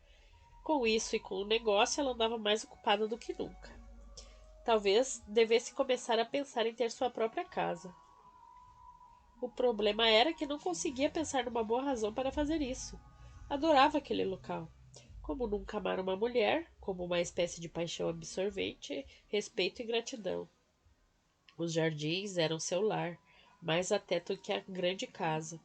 Com isso e com o negócio, ela andava mais ocupada do que nunca. Talvez devesse começar a pensar em ter sua própria casa. O problema era que não conseguia pensar numa boa razão para fazer isso. Adorava aquele local. Como nunca amar uma mulher, como uma espécie de paixão absorvente, respeito e gratidão. Os jardins eram seu lar, mais até do que a grande casa,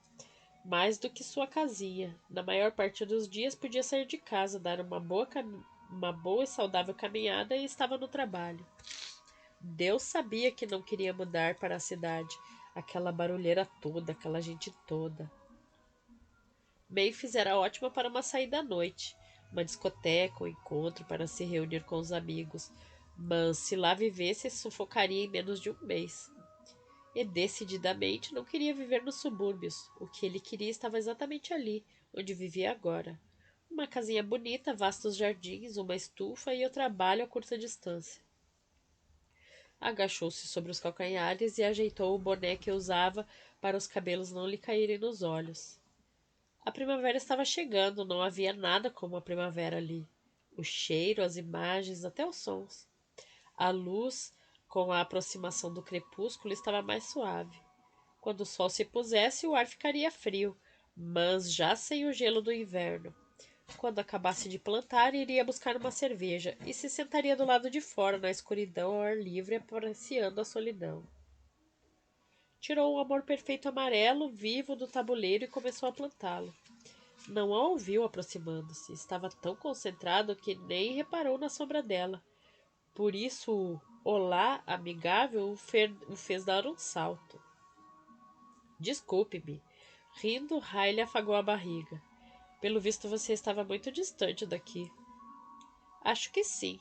mais do que sua casinha. Na maior parte dos dias podia sair de casa, dar uma boa e saudável caminhada e estava no trabalho. Deus sabia que não queria mudar para a cidade, aquela barulheira toda, aquela gente toda. Memphis era ótima para uma saída à noite, uma discoteca, um encontro para se reunir com os amigos, mas se lá vivesse, sufocaria em menos de um mês. E decididamente não queria viver nos subúrbios. O que ele queria estava exatamente ali, onde vivia agora. Uma casinha bonita, vastos jardins, uma estufa e o trabalho a curta distância. Agachou-se sobre os calcanhares e ajeitou o boné que usava para os cabelos não lhe caírem nos olhos. A primavera estava chegando, não havia nada como a primavera ali. O cheiro, as imagens, até os sons. A luz, com a aproximação do crepúsculo, estava mais suave. Quando o sol se pusesse, o ar ficaria frio, mas já sem o gelo do inverno. Quando acabasse de plantar, iria buscar uma cerveja e se sentaria do lado de fora, na escuridão ao ar livre, apreciando a solidão. Tirou um amor perfeito amarelo, vivo, do tabuleiro e começou a plantá-lo. Não a ouviu aproximando-se. Estava tão concentrado que nem reparou na sombra dela. Por isso, o olá amigável o fez dar um salto. Desculpe-me. Rindo, Riley afagou a barriga. Pelo visto, você estava muito distante daqui. Acho que sim.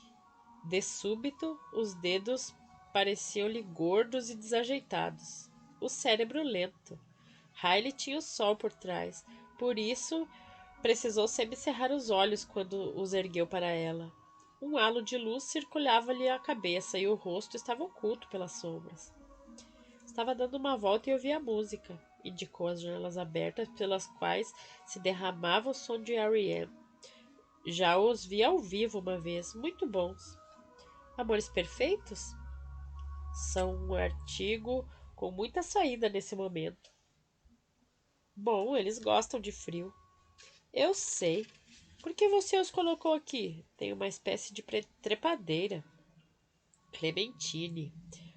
De súbito, os dedos pareciam-lhe gordos e desajeitados. O cérebro lento. Riley tinha o sol por trás. Por isso, precisou semicerrar os olhos quando os ergueu para ela. Um halo de luz circulava-lhe a cabeça e o rosto estava oculto pelas sombras. Estava dando uma volta e ouvia a música. Indicou as janelas abertas pelas quais se derramava o som de R.E.M. Já os vi ao vivo uma vez, muito bons. Amores Perfeitos? São um artigo com muita saída nesse momento. Bom, eles gostam de frio. Eu sei. Por que você os colocou aqui? Tem uma espécie de trepadeira. Clementine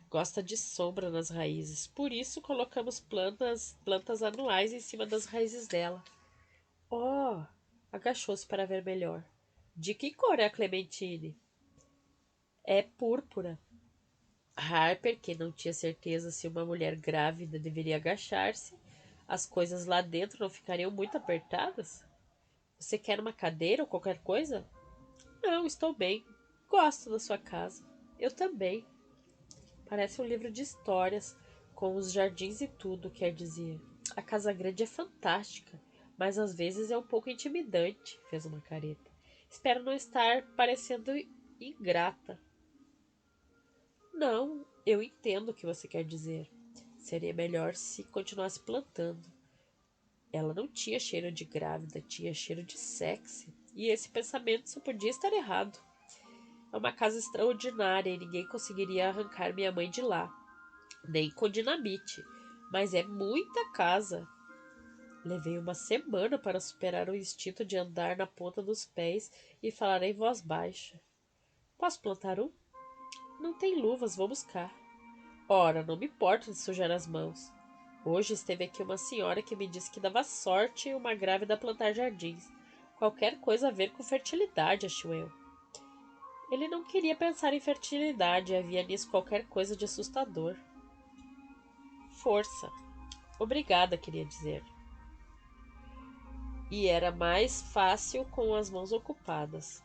gosta de sombra nas raízes. Por isso colocamos plantas anuais em cima das raízes dela. Oh! Agachou-se para ver melhor. De que cor é a Clementine? É púrpura. Harper, que não tinha certeza se uma mulher grávida deveria agachar-se, as coisas lá dentro não ficariam muito apertadas? Você quer uma cadeira ou qualquer coisa? Não, estou bem. Gosto da sua casa. Eu também. Parece um livro de histórias, com os jardins e tudo, quer dizer. A casa grande é fantástica, mas às vezes é um pouco intimidante, fez uma careta. Espero não estar parecendo ingrata. Não, eu entendo o que você quer dizer. Seria melhor se continuasse plantando. Ela não tinha cheiro de grávida, tinha cheiro de sexy. E esse pensamento só podia estar errado. É uma casa extraordinária e ninguém conseguiria arrancar minha mãe de lá. Nem com dinamite. Mas é muita casa. Levei uma semana para superar o instinto de andar na ponta dos pés e falar em voz baixa. Posso plantar um? Não tem luvas, vou buscar. Ora, não me importo de sujar as mãos. Hoje esteve aqui uma senhora que me disse que dava sorte uma grávida plantar jardins. Qualquer coisa a ver com fertilidade, acho eu. Ele não queria pensar em fertilidade, havia nisso qualquer coisa de assustador. Força. Obrigada, queria dizer. E era mais fácil com as mãos ocupadas.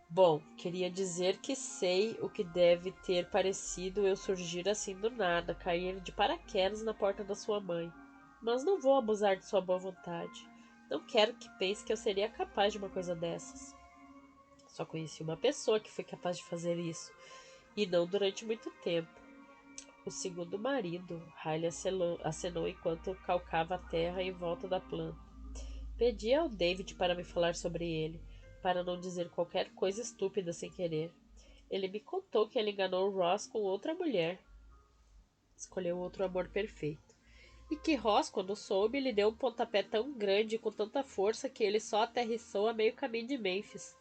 Bom, queria dizer que sei o que deve ter parecido eu surgir assim do nada, cair de paraquedas na porta da sua mãe. Mas não vou abusar de sua boa vontade. Não quero que pense que eu seria capaz de uma coisa dessas. Só conheci uma pessoa que foi capaz de fazer isso, e não durante muito tempo. O segundo marido, Riley acenou enquanto calcava a terra em volta da planta. Pedi ao David para me falar sobre ele, para não dizer qualquer coisa estúpida sem querer. Ele me contou que ele enganou Ross com outra mulher. Escolheu outro amor perfeito. E que Ross, quando soube, lhe deu um pontapé tão grande e com tanta força que ele só aterrissou a meio caminho de Memphis.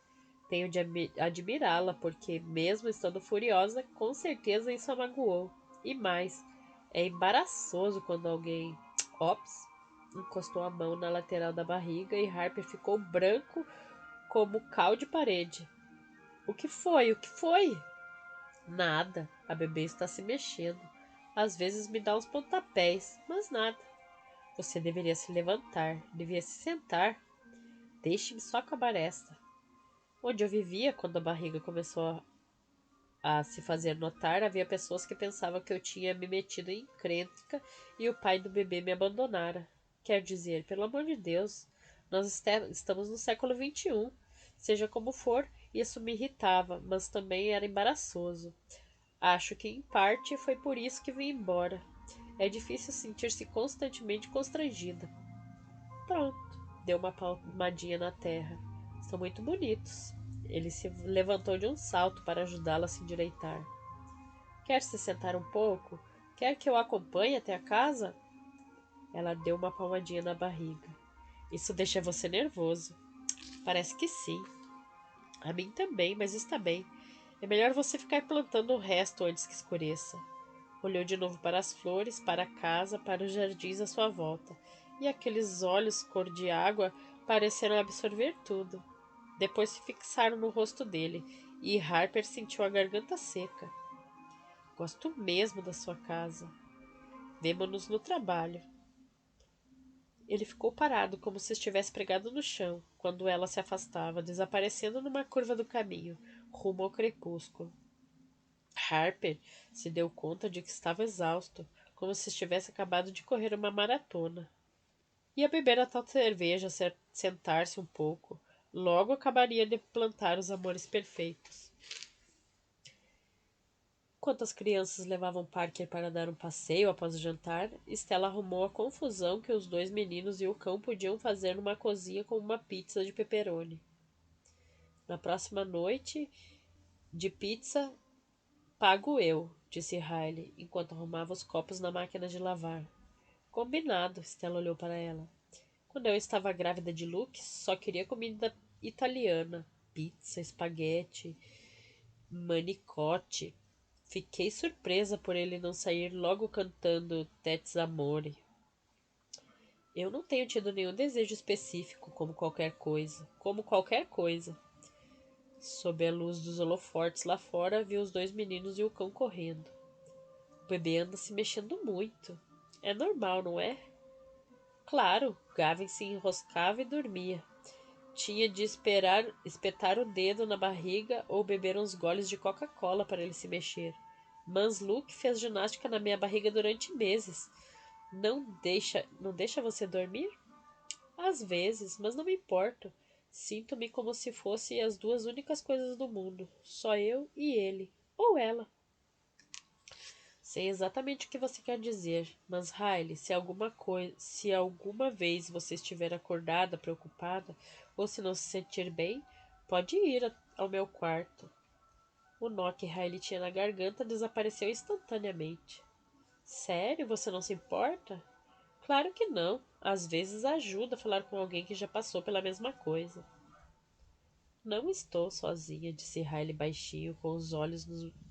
Tenho de admirá-la, porque, mesmo estando furiosa, com certeza isso a magoou. E mais, é embaraçoso quando alguém. Ops! Encostou a mão na lateral da barriga e Harper ficou branco como cal de parede. O que foi? O que foi? Nada. A bebê está se mexendo. Às vezes me dá uns pontapés, mas nada. Você deveria se levantar, devia se sentar. Deixe-me só acabar esta. Onde eu vivia, quando a barriga começou a se fazer notar, havia pessoas que pensavam que eu tinha me metido em encrenca e o pai do bebê me abandonara. Quer dizer, pelo amor de Deus, nós estamos no século XXI. Seja como for, isso me irritava, mas também era embaraçoso. Acho que, em parte, foi por isso que vim embora. É difícil sentir-se constantemente constrangida. Pronto, deu uma palmadinha na terra. São muito bonitos. Ele se levantou de um salto para ajudá-la a se endireitar. Quer se sentar um pouco? Quer que eu a acompanhe até a casa? Ela deu uma palmadinha na barriga. Isso deixa você nervoso. Parece que sim. A mim também, mas está bem. É melhor você ficar plantando o resto antes que escureça. Olhou de novo para as flores, para a casa, para os jardins à sua volta, e aqueles olhos cor de água pareceram absorver tudo. Depois se fixaram no rosto dele, e Harper sentiu a garganta seca. Gosto mesmo da sua casa. Vemo-nos no trabalho. Ele ficou parado, como se estivesse pregado no chão, quando ela se afastava, desaparecendo numa curva do caminho, rumo ao crepúsculo. Harper se deu conta de que estava exausto, como se tivesse acabado de correr uma maratona. Ia beber a tal cerveja, sentar-se um pouco. Logo acabaria de plantar os amores perfeitos. Enquanto as crianças levavam Parker para dar um passeio após o jantar, Stella arrumou a confusão que os dois meninos e o cão podiam fazer numa cozinha com uma pizza de pepperoni. Na próxima noite de pizza, pago eu, disse Riley, enquanto arrumava os copos na máquina de lavar. Combinado, Stella olhou para ela. Quando eu estava grávida de Luke, só queria comida italiana. Pizza, espaguete, manicotti. Fiquei surpresa por ele não sair logo cantando Tets Amore. Eu não tenho tido nenhum desejo específico, como qualquer coisa. Como qualquer coisa. Sob a luz dos holofortes lá fora, vi os dois meninos e o cão correndo. O bebê anda se mexendo muito. É normal, não é? Claro, Gavin se enroscava e dormia. Tinha de espetar o dedo na barriga ou beber uns goles de Coca-Cola para ele se mexer. Mas Luke fez ginástica na minha barriga durante meses. Não deixa você dormir? Às vezes, mas não me importo. Sinto-me como se fossem as duas únicas coisas do mundo. Só eu e ele. Ou ela. Sei exatamente o que você quer dizer, mas Riley, se alguma vez você estiver acordada, preocupada, ou se não se sentir bem, pode ir ao meu quarto. O nó que Riley tinha na garganta desapareceu instantaneamente. Sério, você não se importa? Claro que não. Às vezes ajuda a falar com alguém que já passou pela mesma coisa. Não estou sozinha, disse Riley baixinho, com os olhos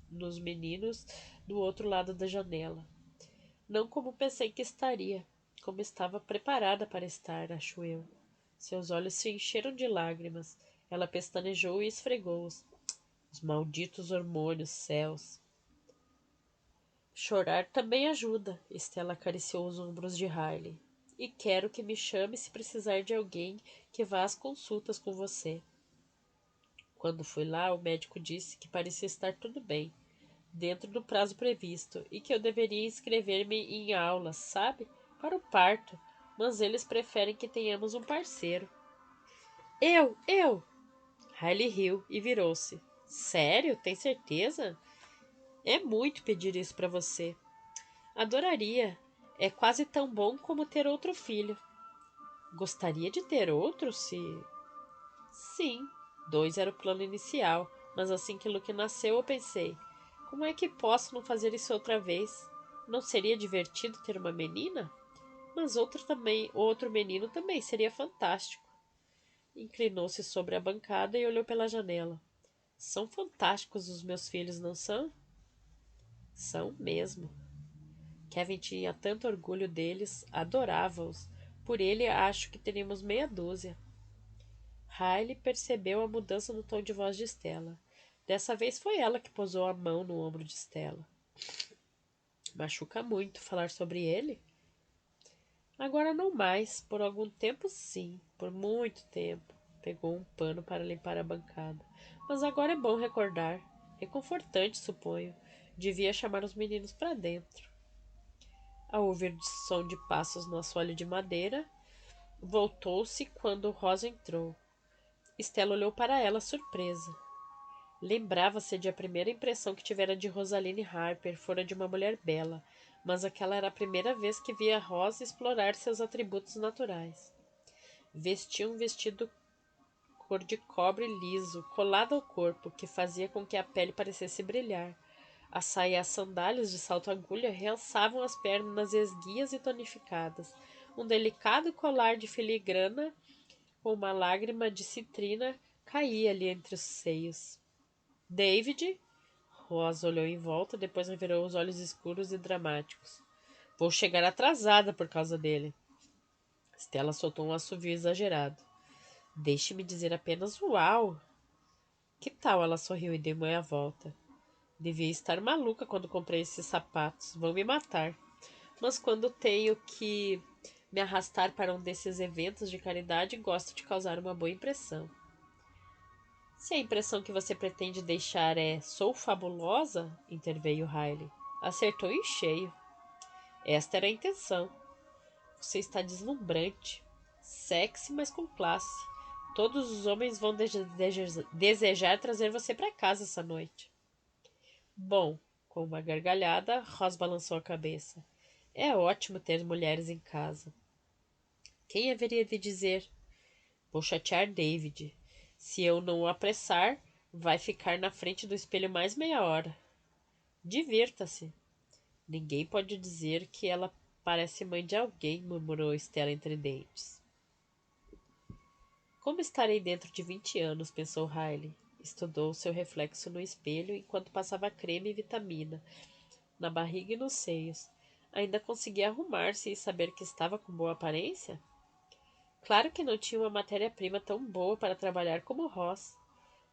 nos meninos do outro lado da janela. Não como pensei que estaria, como estava preparada para estar, acho eu. Seus olhos se encheram de lágrimas. Ela pestanejou e esfregou-os. Os malditos hormônios, céus. Chorar também ajuda, Estela acariciou os ombros de Riley. E quero que me chame se precisar de alguém que vá às consultas com você. Quando fui lá, o médico disse que parecia estar tudo bem, dentro do prazo previsto, e que eu deveria inscrever-me em aulas, sabe? Para o parto, mas eles preferem que tenhamos um parceiro. Eu! Riley riu e virou-se. Sério? Tem certeza? É muito pedir isso para você. Adoraria. É quase tão bom como ter outro filho. Gostaria de ter outro se... Sim, 2 era o plano inicial, mas assim que Luke nasceu eu pensei, como é que posso não fazer isso outra vez? Não seria divertido ter uma menina? Mas outro menino também seria fantástico. Inclinou-se sobre a bancada e olhou pela janela. São fantásticos os meus filhos, não são? São mesmo. Kevin tinha tanto orgulho deles, adorava-os. Por ele, acho que teríamos meia dúzia. Riley percebeu a mudança no tom de voz de Stella. Dessa vez foi ela que posou a mão no ombro de Stella. Machuca muito falar sobre ele? Agora não mais. Por algum tempo, sim. Por muito tempo. Pegou um pano para limpar a bancada. Mas agora é bom recordar. Reconfortante, suponho. Devia chamar os meninos para dentro. Ao ouvir o som de passos no assoalho de madeira, voltou-se quando Rosa entrou. Stella olhou para ela surpresa. Lembrava-se de a primeira impressão que tivera de Rosaline Harper fora de uma mulher bela, mas aquela era a primeira vez que via Rosa explorar seus atributos naturais. Vestia um vestido cor de cobre liso, colado ao corpo, que fazia com que a pele parecesse brilhar. A saia e as sandálias de salto-agulha realçavam as pernas esguias e tonificadas. Um delicado colar de filigrana com uma lágrima de citrina caía-lhe entre os seios. David? Rosa olhou em volta, depois revirou os olhos escuros e dramáticos. Vou chegar atrasada por causa dele. Stella soltou um assovio exagerado. Deixe-me dizer apenas uau! Que tal? Ela sorriu e deu meia volta. Devia estar maluca quando comprei esses sapatos. Vão me matar. Mas quando tenho que me arrastar para um desses eventos de caridade, gosto de causar uma boa impressão. Se a impressão que você pretende deixar é sou fabulosa, interveio Riley. Acertou em cheio. Esta era a intenção. Você está deslumbrante. Sexy, mas com classe. Todos os homens vão desejar trazer você para casa essa noite. Bom, com uma gargalhada, Ross balançou a cabeça. É ótimo ter mulheres em casa. Quem haveria de dizer? Vou chatear David. Se eu não o apressar, vai ficar na frente do espelho mais meia hora. Divirta-se. Ninguém pode dizer que ela parece mãe de alguém, murmurou Stella entre dentes. Como estarei dentro de 20 anos, pensou Riley. Estudou seu reflexo no espelho enquanto passava creme e vitamina na barriga e nos seios. Ainda conseguia arrumar-se e saber que estava com boa aparência? Claro que não tinha uma matéria-prima tão boa para trabalhar como Ross.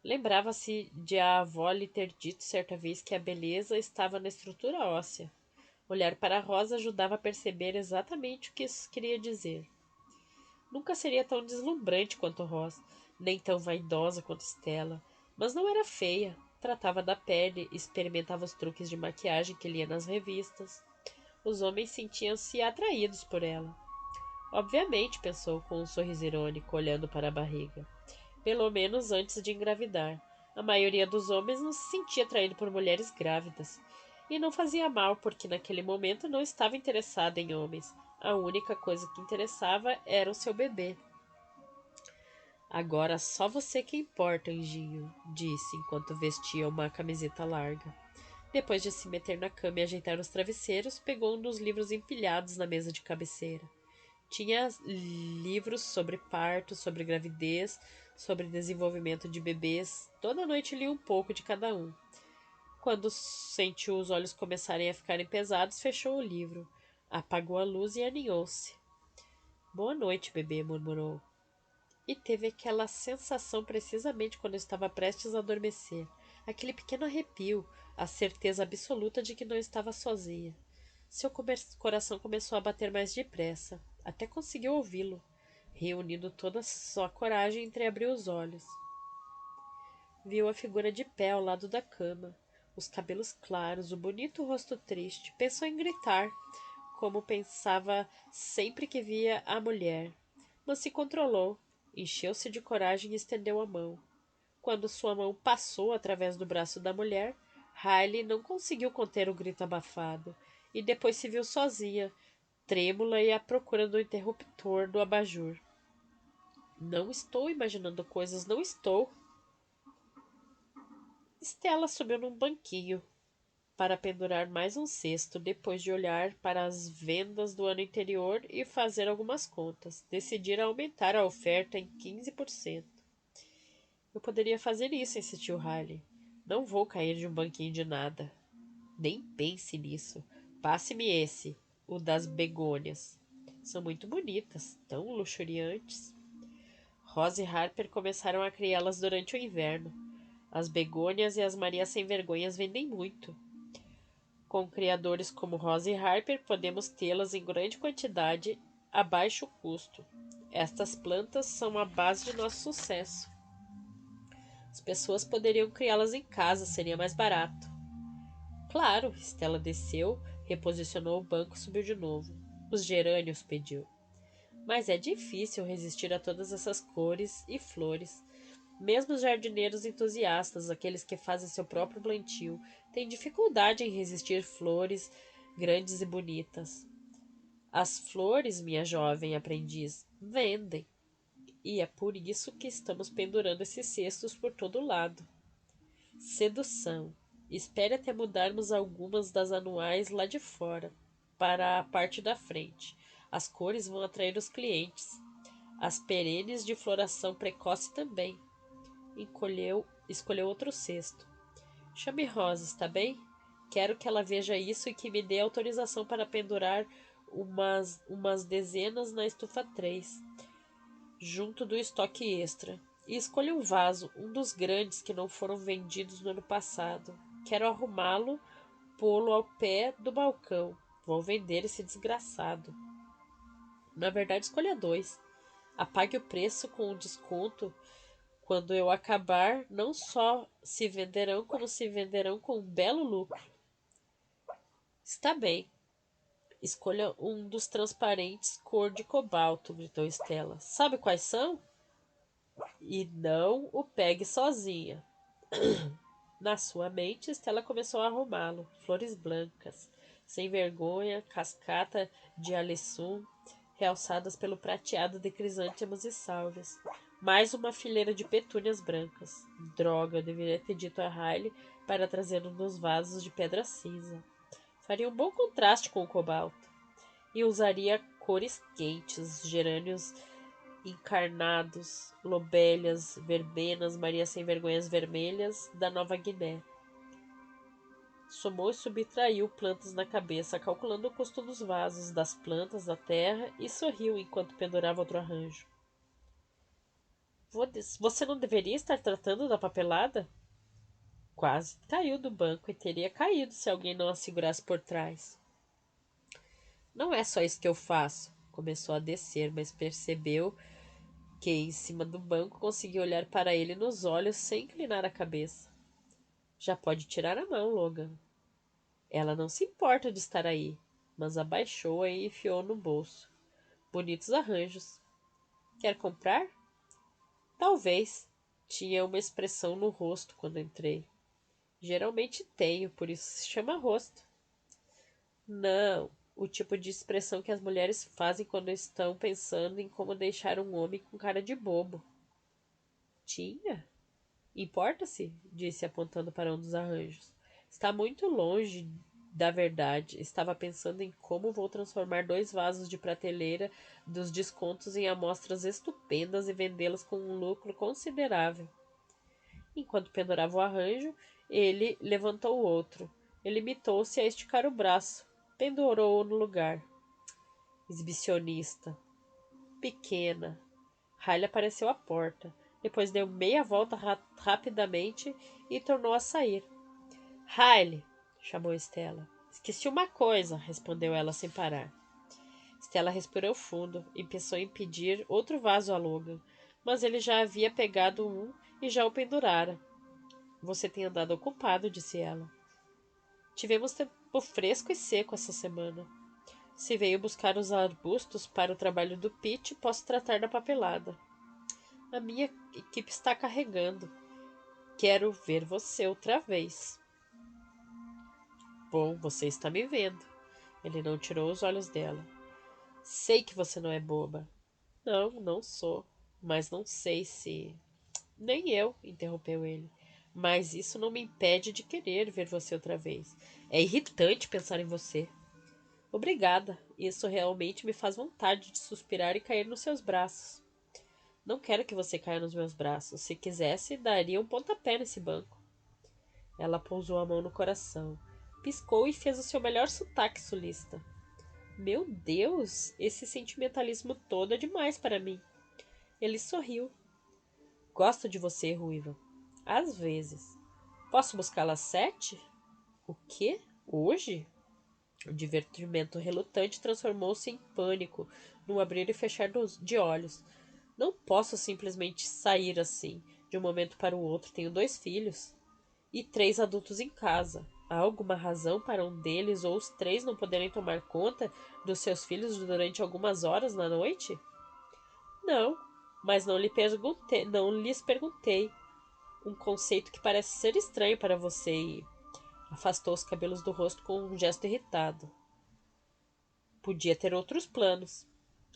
Lembrava-se de a avó lhe ter dito certa vez que a beleza estava na estrutura óssea. Olhar para Rosa ajudava a perceber exatamente o que isso queria dizer. Nunca seria tão deslumbrante quanto Rosa, nem tão vaidosa quanto Stella, mas não era feia. Tratava da pele, experimentava os truques de maquiagem que lia nas revistas. Os homens sentiam-se atraídos por ela. Obviamente, pensou com um sorriso irônico, olhando para a barriga. Pelo menos antes de engravidar. A maioria dos homens não se sentia atraído por mulheres grávidas. E não fazia mal, porque naquele momento não estava interessada em homens. A única coisa que interessava era o seu bebê. Agora só você que importa, anjinho, disse enquanto vestia uma camiseta larga. Depois de se meter na cama e ajeitar os travesseiros, pegou um dos livros empilhados na mesa de cabeceira. Tinha livros sobre parto, sobre gravidez, sobre desenvolvimento de bebês. Toda noite lia um pouco de cada um. Quando sentiu os olhos começarem a ficarem pesados, fechou o livro. Apagou a luz e aninhou-se. Boa noite, bebê, murmurou. E teve aquela sensação precisamente quando estava prestes a adormecer. Aquele pequeno arrepio, a certeza absoluta de que não estava sozinha. Seu coração começou a bater mais depressa. Até conseguiu ouvi-lo. Reunindo toda a sua coragem, entreabriu os olhos. Viu a figura de pé ao lado da cama. Os cabelos claros, o bonito rosto triste. Pensou em gritar, como pensava sempre que via a mulher. Mas se controlou. Encheu-se de coragem e estendeu a mão. Quando sua mão passou através do braço da mulher, Riley não conseguiu conter o grito abafado e depois se viu sozinha, trêmula e à procura do interruptor do abajur. Não estou imaginando coisas, não estou. Stella subiu num banquinho para pendurar mais um cesto, depois de olhar para as vendas do ano anterior e fazer algumas contas. Decidir aumentar a oferta em 15%. Eu poderia fazer isso, insistiu Riley. Não vou cair de um banquinho de nada. Nem pense nisso. Passe-me esse, o das begônias. São muito bonitas, tão luxuriantes. Rose e Harper começaram a criá-las durante o inverno. As begônias e as Marias sem vergonhas vendem muito. Com criadores como Rose e Harper, podemos tê-las em grande quantidade a baixo custo. Estas plantas são a base de nosso sucesso. As pessoas poderiam criá-las em casa, seria mais barato. Claro, Stella desceu, reposicionou o banco e subiu de novo. Os gerânios, pediu. Mas é difícil resistir a todas essas cores e flores. Mesmo os jardineiros entusiastas, aqueles que fazem seu próprio plantio, têm dificuldade em resistir flores grandes e bonitas. As flores, minha jovem aprendiz, vendem. E é por isso que estamos pendurando esses cestos por todo lado. Sedução. Espere até mudarmos algumas das anuais lá de fora, para a parte da frente. As cores vão atrair os clientes. As perenes de floração precoce também. Escolheu outro cesto. Chame Rosa, está bem? Quero que ela veja isso e que me dê autorização para pendurar umas dezenas na estufa 3, junto do estoque extra. E escolha um vaso, um dos grandes que não foram vendidos no ano passado. Quero arrumá-lo, pô-lo ao pé do balcão. Vou vender esse desgraçado. Na verdade, escolha 2. Apague o preço com o desconto. Quando eu acabar, não só se venderão, como se venderão com um belo lucro. Está bem. Escolha um dos transparentes cor de cobalto, gritou Stella. Sabe quais são? E não o pegue sozinha. Na sua mente, Stella começou a arrumá-lo. Flores brancas, sem vergonha, cascata de alessum, realçadas pelo prateado de crisântemos e sálvias. Mais uma fileira de petúnias brancas. Droga, eu deveria ter dito a Riley para trazer um dos vasos de pedra cinza. Faria um bom contraste com o cobalto. E usaria cores quentes, gerânios encarnados, lobélias, verbenas, Maria sem vergonhas vermelhas da Nova Guiné. Somou e subtraiu plantas na cabeça, calculando o custo dos vasos, das plantas, da terra, e sorriu enquanto pendurava outro arranjo. Você não deveria estar tratando da papelada? Quase caiu do banco e teria caído se alguém não a segurasse por trás. Não é só isso que eu faço. Começou a descer, mas percebeu que, em cima do banco, conseguiu olhar para ele nos olhos sem inclinar a cabeça. Já pode tirar a mão, Logan. Ela não se importa de estar aí, mas abaixou-a e enfiou no bolso. Bonitos arranjos. Quer comprar? Talvez. Tinha uma expressão no rosto quando entrei. Geralmente tenho, por isso se chama rosto. Não, o tipo de expressão que as mulheres fazem quando estão pensando em como deixar um homem com cara de bobo. Tinha? Importa-se, disse apontando para um dos arranjos. Está muito longe da verdade. Estava pensando em como vou transformar 2 vasos de prateleira dos descontos em amostras estupendas e vendê-las com um lucro considerável. Enquanto pendurava o arranjo, ele levantou o outro. Ele limitou-se a esticar o braço. Pendurou-o no lugar. Exibicionista. Pequena. Riley apareceu à porta. Depois deu meia volta rapidamente e tornou a sair. Riley, chamou Stella. Esqueci uma coisa, respondeu ela sem parar. Stella respirou fundo e pensou em pedir outro vaso a Logan, mas ele já havia pegado um e já o pendurara. Você tem andado ocupado, disse ela. Tivemos tempo fresco e seco essa semana. Se veio buscar os arbustos para o trabalho do Pete, posso tratar da papelada. A minha equipe está carregando. Quero ver você outra vez. Bom, você está me vendo. Ele não tirou os olhos dela. Sei que você não é boba. Não, não sou. Mas não sei se. Nem eu, interrompeu ele. Mas isso não me impede de querer ver você outra vez. É irritante pensar em você. Obrigada. Isso realmente me faz vontade de suspirar e cair nos seus braços. Não quero que você caia nos meus braços. Se quisesse, daria um pontapé nesse banco. Ela pousou a mão no coração, piscou e fez o seu melhor sotaque sulista. Meu Deus, esse sentimentalismo todo é demais para mim. Ele sorriu. Gosto de você, Ruiva. Às vezes. Posso buscá-la às 7? O quê? Hoje? O divertimento relutante transformou-se em pânico, num abrir e fechar de olhos. Não posso simplesmente sair assim, de um momento para o outro. Tenho 2 filhos. E 3 adultos em casa. Há alguma razão para um deles ou os 3 não poderem tomar conta dos seus filhos durante algumas horas na noite? Não, mas não lhes perguntei. Um conceito que parece ser estranho para você e afastou os cabelos do rosto com um gesto irritado. Podia ter outros planos.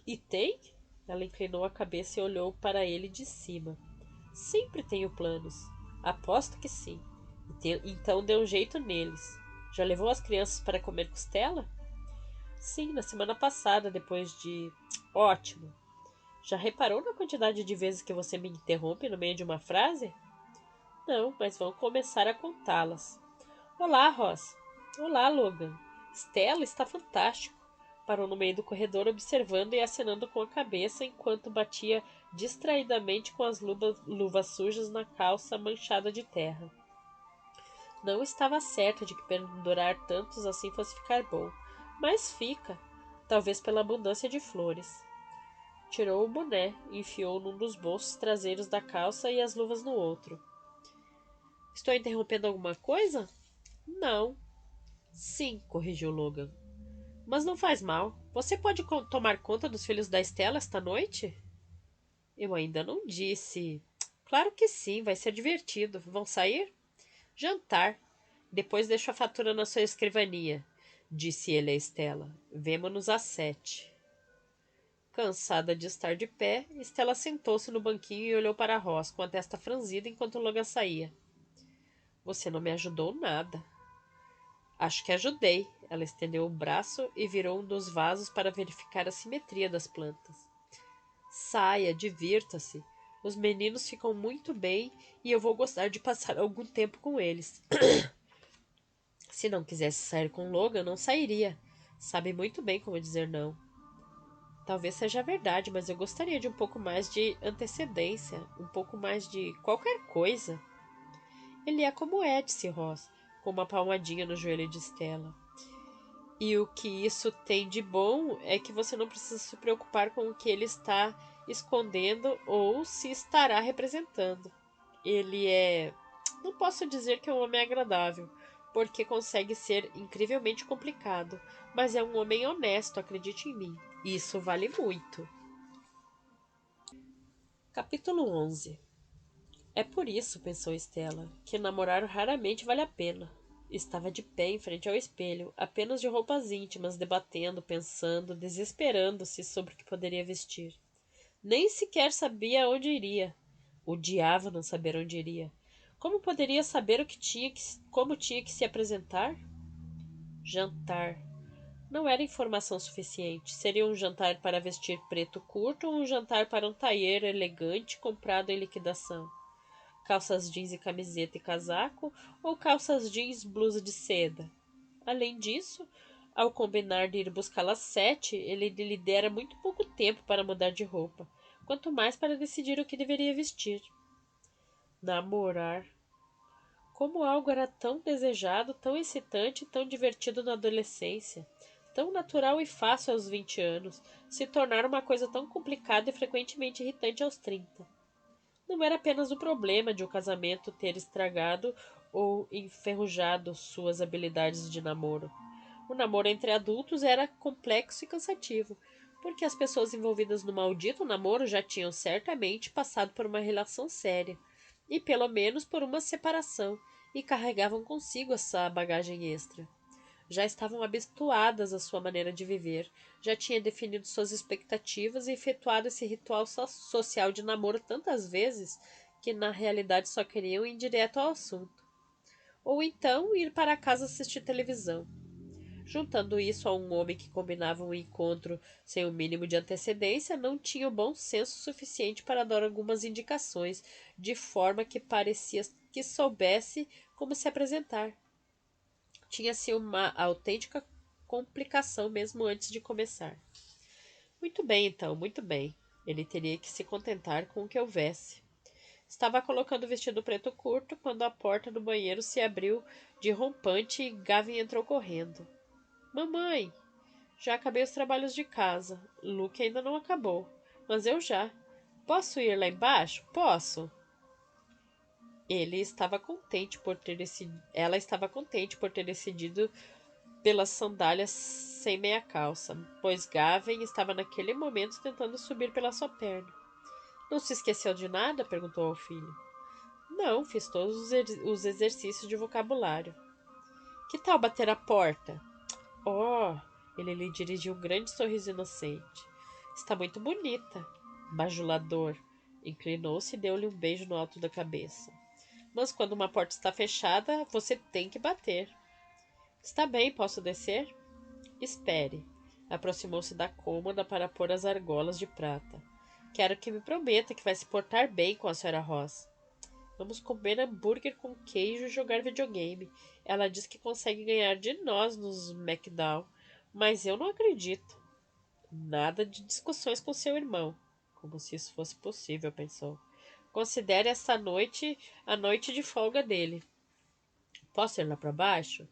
E tem? Ela inclinou a cabeça e olhou para ele de cima. Sempre tenho planos. Aposto que sim. Então dê um jeito neles. Já levou as crianças para comer costela? Sim, na semana passada, depois de. Ótimo. Já reparou na quantidade de vezes que você me interrompe no meio de uma frase? Não, mas vão começar a contá-las. Olá, Ross. Olá, Logan. Stella está fantástico. Parou no meio do corredor observando e acenando com a cabeça enquanto batia distraidamente com as luvas sujas na calça manchada de terra. Não estava certa de que pendurar tantos assim fosse ficar bom, mas fica, talvez pela abundância de flores. Tirou o boné, enfiou num dos bolsos traseiros da calça e as luvas no outro. Estou interrompendo alguma coisa? Não. Sim, corrigiu Logan. Mas não faz mal. Você pode tomar conta dos filhos da Estela esta noite? Eu ainda não disse. Claro que sim, vai ser divertido. Vão sair? Jantar. Depois deixo a fatura na sua escrivaninha, disse ele a Estela. Vemo-nos às 7. Cansada de estar de pé, Estela sentou-se no banquinho e olhou para Ross com a testa franzida enquanto Logan saía. Você não me ajudou nada. Acho que ajudei. Ela estendeu o braço e virou um dos vasos para verificar a simetria das plantas. Saia, divirta-se. Os meninos ficam muito bem e eu vou gostar de passar algum tempo com eles. Se não quisesse sair com Logan, não sairia. Sabe muito bem como dizer não. Talvez seja verdade, mas eu gostaria de um pouco mais de antecedência, um pouco mais de qualquer coisa. Ele é como é, disse Ross, com uma palmadinha no joelho de Stella. E o que isso tem de bom é que você não precisa se preocupar com o que ele está escondendo ou se estará representando. Ele é... Não posso dizer que é um homem agradável, porque consegue ser incrivelmente complicado, mas é um homem honesto, acredite em mim. Isso vale muito. Capítulo 11. É por isso, pensou Estela, que namorar raramente vale a pena. Estava de pé em frente ao espelho, apenas de roupas íntimas, debatendo, pensando, desesperando-se sobre o que poderia vestir. Nem sequer sabia onde iria. Odiava não saber onde iria. Como poderia saber como tinha que se apresentar? Jantar. Não era informação suficiente. Seria um jantar para vestir preto curto ou um jantar para um tailleur elegante comprado em liquidação? Calças jeans e camiseta e casaco ou calças jeans blusa de seda? Além disso, ao combinar de ir buscá-la às 7, ele lhe dera muito pouco tempo para mudar de roupa, quanto mais para decidir o que deveria vestir. Namorar. Como algo era tão desejado, tão excitante e tão divertido na adolescência, tão natural e fácil aos 20 anos, se tornar uma coisa tão complicada e frequentemente irritante aos 30. Não era apenas o problema de o casamento ter estragado ou enferrujado suas habilidades de namoro. O namoro entre adultos era complexo e cansativo, porque as pessoas envolvidas no maldito namoro já tinham certamente passado por uma relação séria, e pelo menos por uma separação, e carregavam consigo essa bagagem extra. Já estavam habituadas à sua maneira de viver, já tinha definido suas expectativas e efetuado esse ritual social de namoro tantas vezes que na realidade só queriam ir direto ao assunto. Ou então ir para casa assistir televisão. Juntando isso a um homem que combinava um encontro sem o mínimo de antecedência, não tinha o bom senso suficiente para dar algumas indicações, de forma que parecia que soubesse como se apresentar. Tinha-se uma autêntica complicação mesmo antes de começar. Muito bem, então, muito bem. Ele teria que se contentar com o que houvesse. Estava colocando o vestido preto curto quando a porta do banheiro se abriu de rompante e Gavin entrou correndo. Mamãe, já acabei os trabalhos de casa. Luke ainda não acabou. Mas eu já. Posso ir lá embaixo? Posso. Ele estava contente por ter decidido. Ela estava contente por ter decidido pelas sandálias sem meia calça, pois Gavin estava naquele momento tentando subir pela sua perna. Não se esqueceu de nada? Perguntou ao filho. Não, fiz todos os exercícios de vocabulário. Que tal bater a porta? Oh, ele lhe dirigiu um grande sorriso inocente. Está muito bonita. Bajulador. Inclinou-se e deu-lhe um beijo no alto da cabeça. Mas quando uma porta está fechada, você tem que bater. Está bem, posso descer? Espere. Aproximou-se da cômoda para pôr as argolas de prata. Quero que me prometa que vai se portar bem com a senhora Ross. Vamos comer hambúrguer com queijo e jogar videogame. Ela diz que consegue ganhar de nós nos McDowell, mas eu não acredito. Nada de discussões com seu irmão. Como se isso fosse possível, pensou. Considere esta noite a noite de folga dele. Posso ir lá para baixo?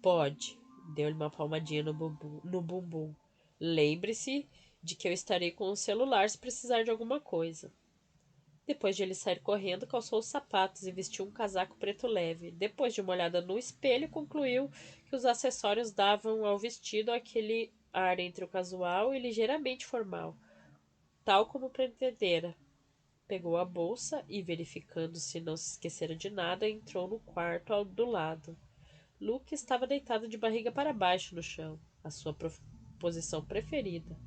Pode. Deu-lhe uma palmadinha no bumbum. Lembre-se de que eu estarei com o celular se precisar de alguma coisa. Depois de ele sair correndo, calçou os sapatos e vestiu um casaco preto leve. Depois de uma olhada no espelho, concluiu que os acessórios davam ao vestido aquele ar entre o casual e ligeiramente formal, tal como pretendera. Pegou a bolsa e, verificando se não se esquecera de nada, entrou no quarto do lado. Luke estava deitado de barriga para baixo no chão, a sua posição preferida,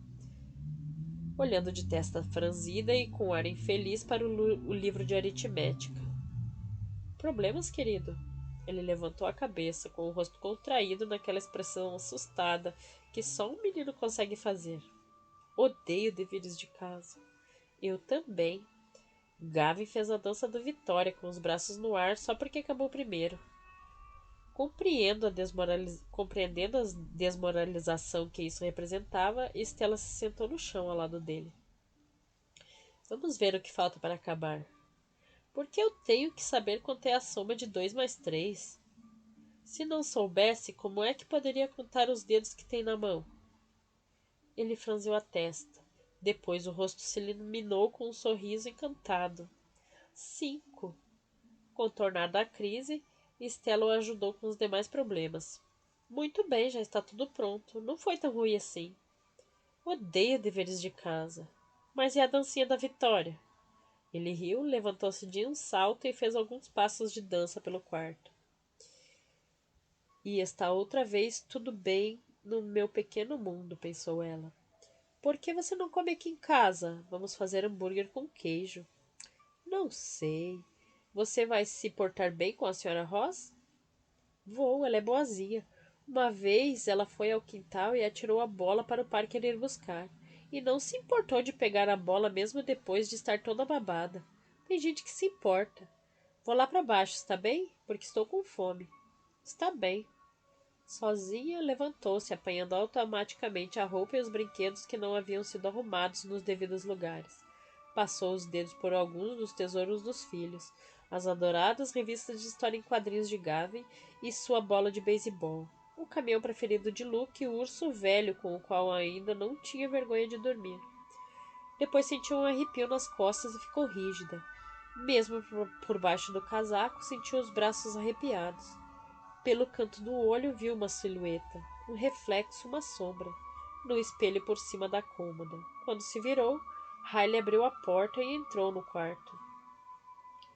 olhando de testa franzida e com ar infeliz para o livro de aritmética. Problemas, querido? Ele levantou a cabeça, com o rosto contraído naquela expressão assustada que só um menino consegue fazer. Odeio deveres de casa. Eu também. Gavin fez a dança da vitória com os braços no ar só porque acabou primeiro. Compreendendo a desmoralização que isso representava, Estela se sentou no chão ao lado dele. Vamos ver o que falta para acabar. Porque eu tenho que saber quanto é a soma de 2 mais 3. Se não soubesse, como é que poderia contar os dedos que tem na mão? Ele franziu a testa. Depois o rosto se iluminou com um sorriso encantado. 5. Contornada a crise, Estela o ajudou com os demais problemas. Muito bem, já está tudo pronto. Não foi tão ruim assim. Odeio deveres de casa. Mas e a dancinha da Vitória? Ele riu, levantou-se de um salto e fez alguns passos de dança pelo quarto. E está outra vez tudo bem no meu pequeno mundo, pensou ela. Por que você não come aqui em casa? Vamos fazer hambúrguer com queijo. Não sei. Você vai se portar bem com a senhora Ross? Vou, ela é boazinha. Uma vez ela foi ao quintal e atirou a bola para o pai querer buscar. E não se importou de pegar a bola mesmo depois de estar toda babada. Tem gente que se importa. Vou lá para baixo, está bem? Porque estou com fome. Está bem. Sozinha, levantou-se, apanhando automaticamente a roupa e os brinquedos que não haviam sido arrumados nos devidos lugares. Passou os dedos por alguns dos tesouros dos filhos, as adoradas revistas de história em quadrinhos de Gavin e sua bola de beisebol, o caminhão preferido de Luke e o urso velho com o qual ainda não tinha vergonha de dormir. Depois sentiu um arrepio nas costas e ficou rígida. Mesmo por baixo do casaco, sentiu os braços arrepiados. Pelo canto do olho viu uma silhueta, um reflexo, uma sombra, no espelho por cima da cômoda. Quando se virou, Riley abriu a porta e entrou no quarto.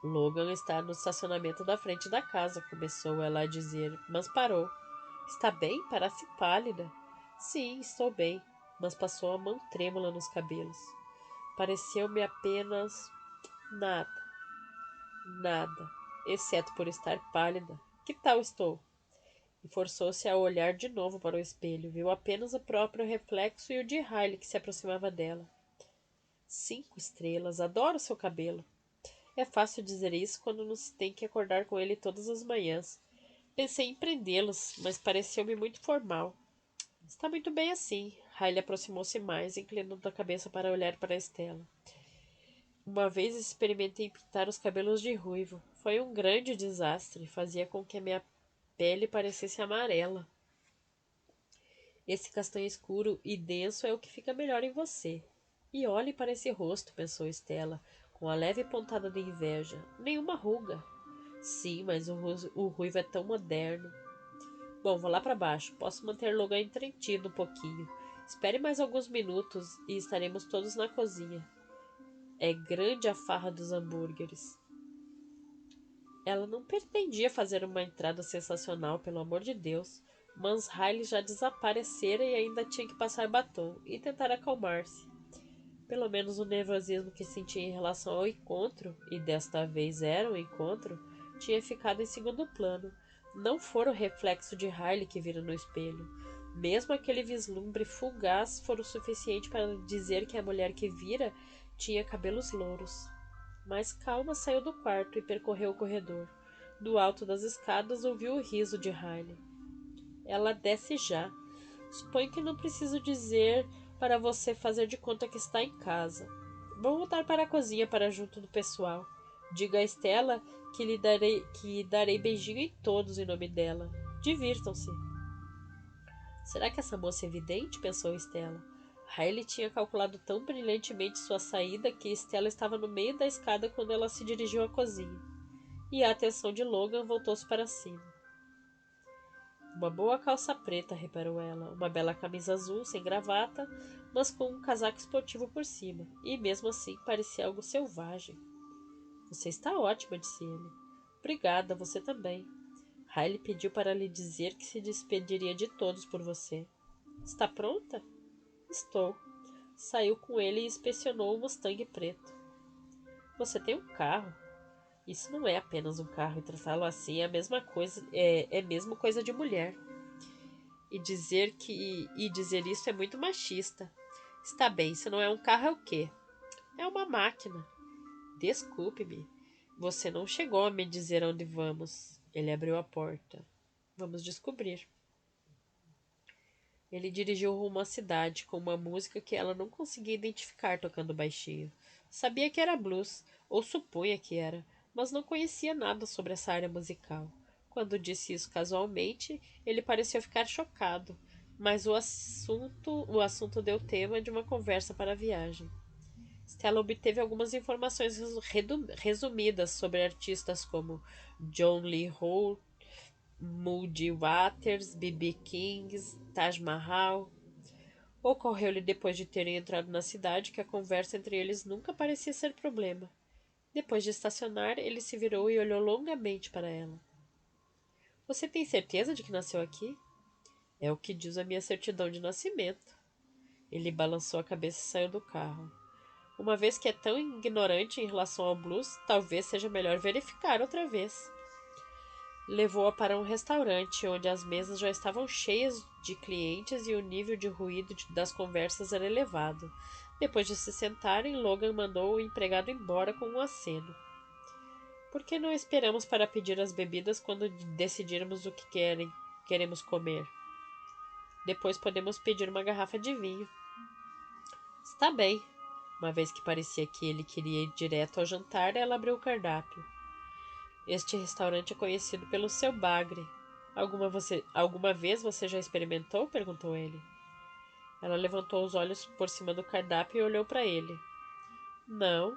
Logan está no estacionamento da frente da casa, começou ela a dizer, mas parou. Está bem? Parece pálida. Sim, estou bem, mas passou a mão trêmula nos cabelos. Pareceu-me apenas nada, nada, exceto por estar pálida. Que tal estou? E forçou-se a olhar de novo para o espelho. Viu apenas o próprio reflexo e o de Riley que se aproximava dela. 5 estrelas. Adoro seu cabelo. É fácil dizer isso quando não se tem que acordar com ele todas as manhãs. Pensei em prendê-los, mas pareceu-me muito formal. Está muito bem assim. Riley aproximou-se mais, inclinando a cabeça para olhar para Estela. Uma vez experimentei pintar os cabelos de ruivo. Foi um grande desastre. Fazia com que a minha pele parecesse amarela. Esse castanho escuro e denso é o que fica melhor em você. E olhe para esse rosto, pensou Estela, com a leve pontada de inveja. Nenhuma ruga. Sim, mas o ruivo é tão moderno. Bom, vou lá para baixo. Posso manter Logan entretido um pouquinho. Espere mais alguns minutos e estaremos todos na cozinha. É grande a farra dos hambúrgueres. Ela não pretendia fazer uma entrada sensacional, pelo amor de Deus. Mas Riley já desaparecera e ainda tinha que passar batom e tentar acalmar-se. Pelo menos o nervosismo que sentia em relação ao encontro, e desta vez era um encontro, tinha ficado em segundo plano. Não fora o reflexo de Riley que vira no espelho. Mesmo aquele vislumbre fugaz fora o suficiente para dizer que a mulher que vira tinha cabelos louros. Mas calma saiu do quarto e percorreu o corredor. Do alto das escadas ouviu o riso de Riley. Ela desce já. Suponho que não preciso dizer para você fazer de conta que está em casa. Vou voltar para a cozinha para junto do pessoal. Diga a Estela que darei beijinho em todos em nome dela. Divirtam-se. Será que essa moça é evidente? Pensou Estela. Riley tinha calculado tão brilhantemente sua saída que Estela estava no meio da escada quando ela se dirigiu à cozinha. E a atenção de Logan voltou-se para cima. Uma boa calça preta, reparou ela, uma bela camisa azul, sem gravata, mas com um casaco esportivo por cima, e mesmo assim parecia algo selvagem. Você está ótima, disse ele. Obrigada, você também. Riley pediu para lhe dizer que se despediria de todos por você. Está pronta? Estou. Saiu com ele e inspecionou o Mustang preto. Você tem um carro? Isso não é apenas um carro, e tratá-lo assim é a mesma coisa, é mesmo coisa de mulher. E dizer isso é muito machista. Está bem, se não é um carro, é o quê? É uma máquina. Desculpe-me. Você não chegou a me dizer onde vamos. Ele abriu a porta. Vamos descobrir. Ele dirigiu rumo à cidade com uma música que ela não conseguia identificar tocando baixinho. Sabia que era blues, ou supunha que era, mas não conhecia nada sobre essa área musical. Quando disse isso casualmente, ele pareceu ficar chocado, mas o assunto deu tema de uma conversa para a viagem. Stella obteve algumas informações resumidas sobre artistas como John Lee Hooker, Muddy Waters, B.B. King, Taj Mahal. Ocorreu-lhe depois de terem entrado na cidade que a conversa entre eles nunca parecia ser problema. Depois de estacionar, ele se virou e olhou longamente para ela. Você tem certeza de que nasceu aqui? É o que diz a minha certidão de nascimento. Ele balançou a cabeça e saiu do carro. Uma vez que é tão ignorante em relação ao blues, talvez seja melhor verificar outra vez. Levou-a para um restaurante, onde as mesas já estavam cheias de clientes e o nível de ruído das conversas era elevado. Depois de se sentarem, Logan mandou o empregado embora com um aceno. Por que não esperamos para pedir as bebidas quando decidirmos o que queremos comer? Depois podemos pedir uma garrafa de vinho. Está bem. Uma vez que parecia que ele queria ir direto ao jantar, ela abriu o cardápio. Este restaurante é conhecido pelo seu bagre. Alguma vez você já experimentou? Perguntou ele. Ela levantou os olhos por cima do cardápio e olhou para ele. Não.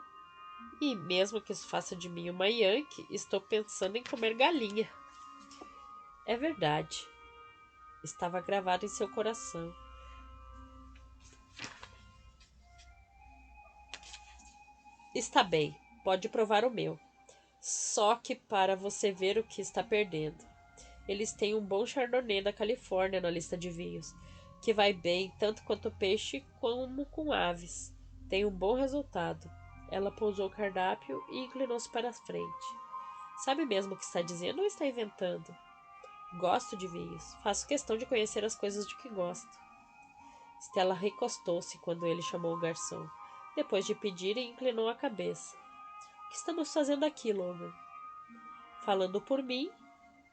E mesmo que isso faça de mim uma Yankee, estou pensando em comer galinha. É verdade. Estava gravado em seu coração. Está bem. Pode provar o meu. Só que para você ver o que está perdendo. Eles têm um bom Chardonnay da Califórnia na lista de vinhos, que vai bem tanto quanto peixe como com aves. Tem um bom resultado. Ela pousou o cardápio e inclinou-se para a frente. Sabe mesmo o que está dizendo ou está inventando? Gosto de vinhos. Faço questão de conhecer as coisas de que gosto. Stella recostou-se quando ele chamou o garçom. Depois de pedir, inclinou a cabeça. O que estamos fazendo aqui, Logan? Falando por mim,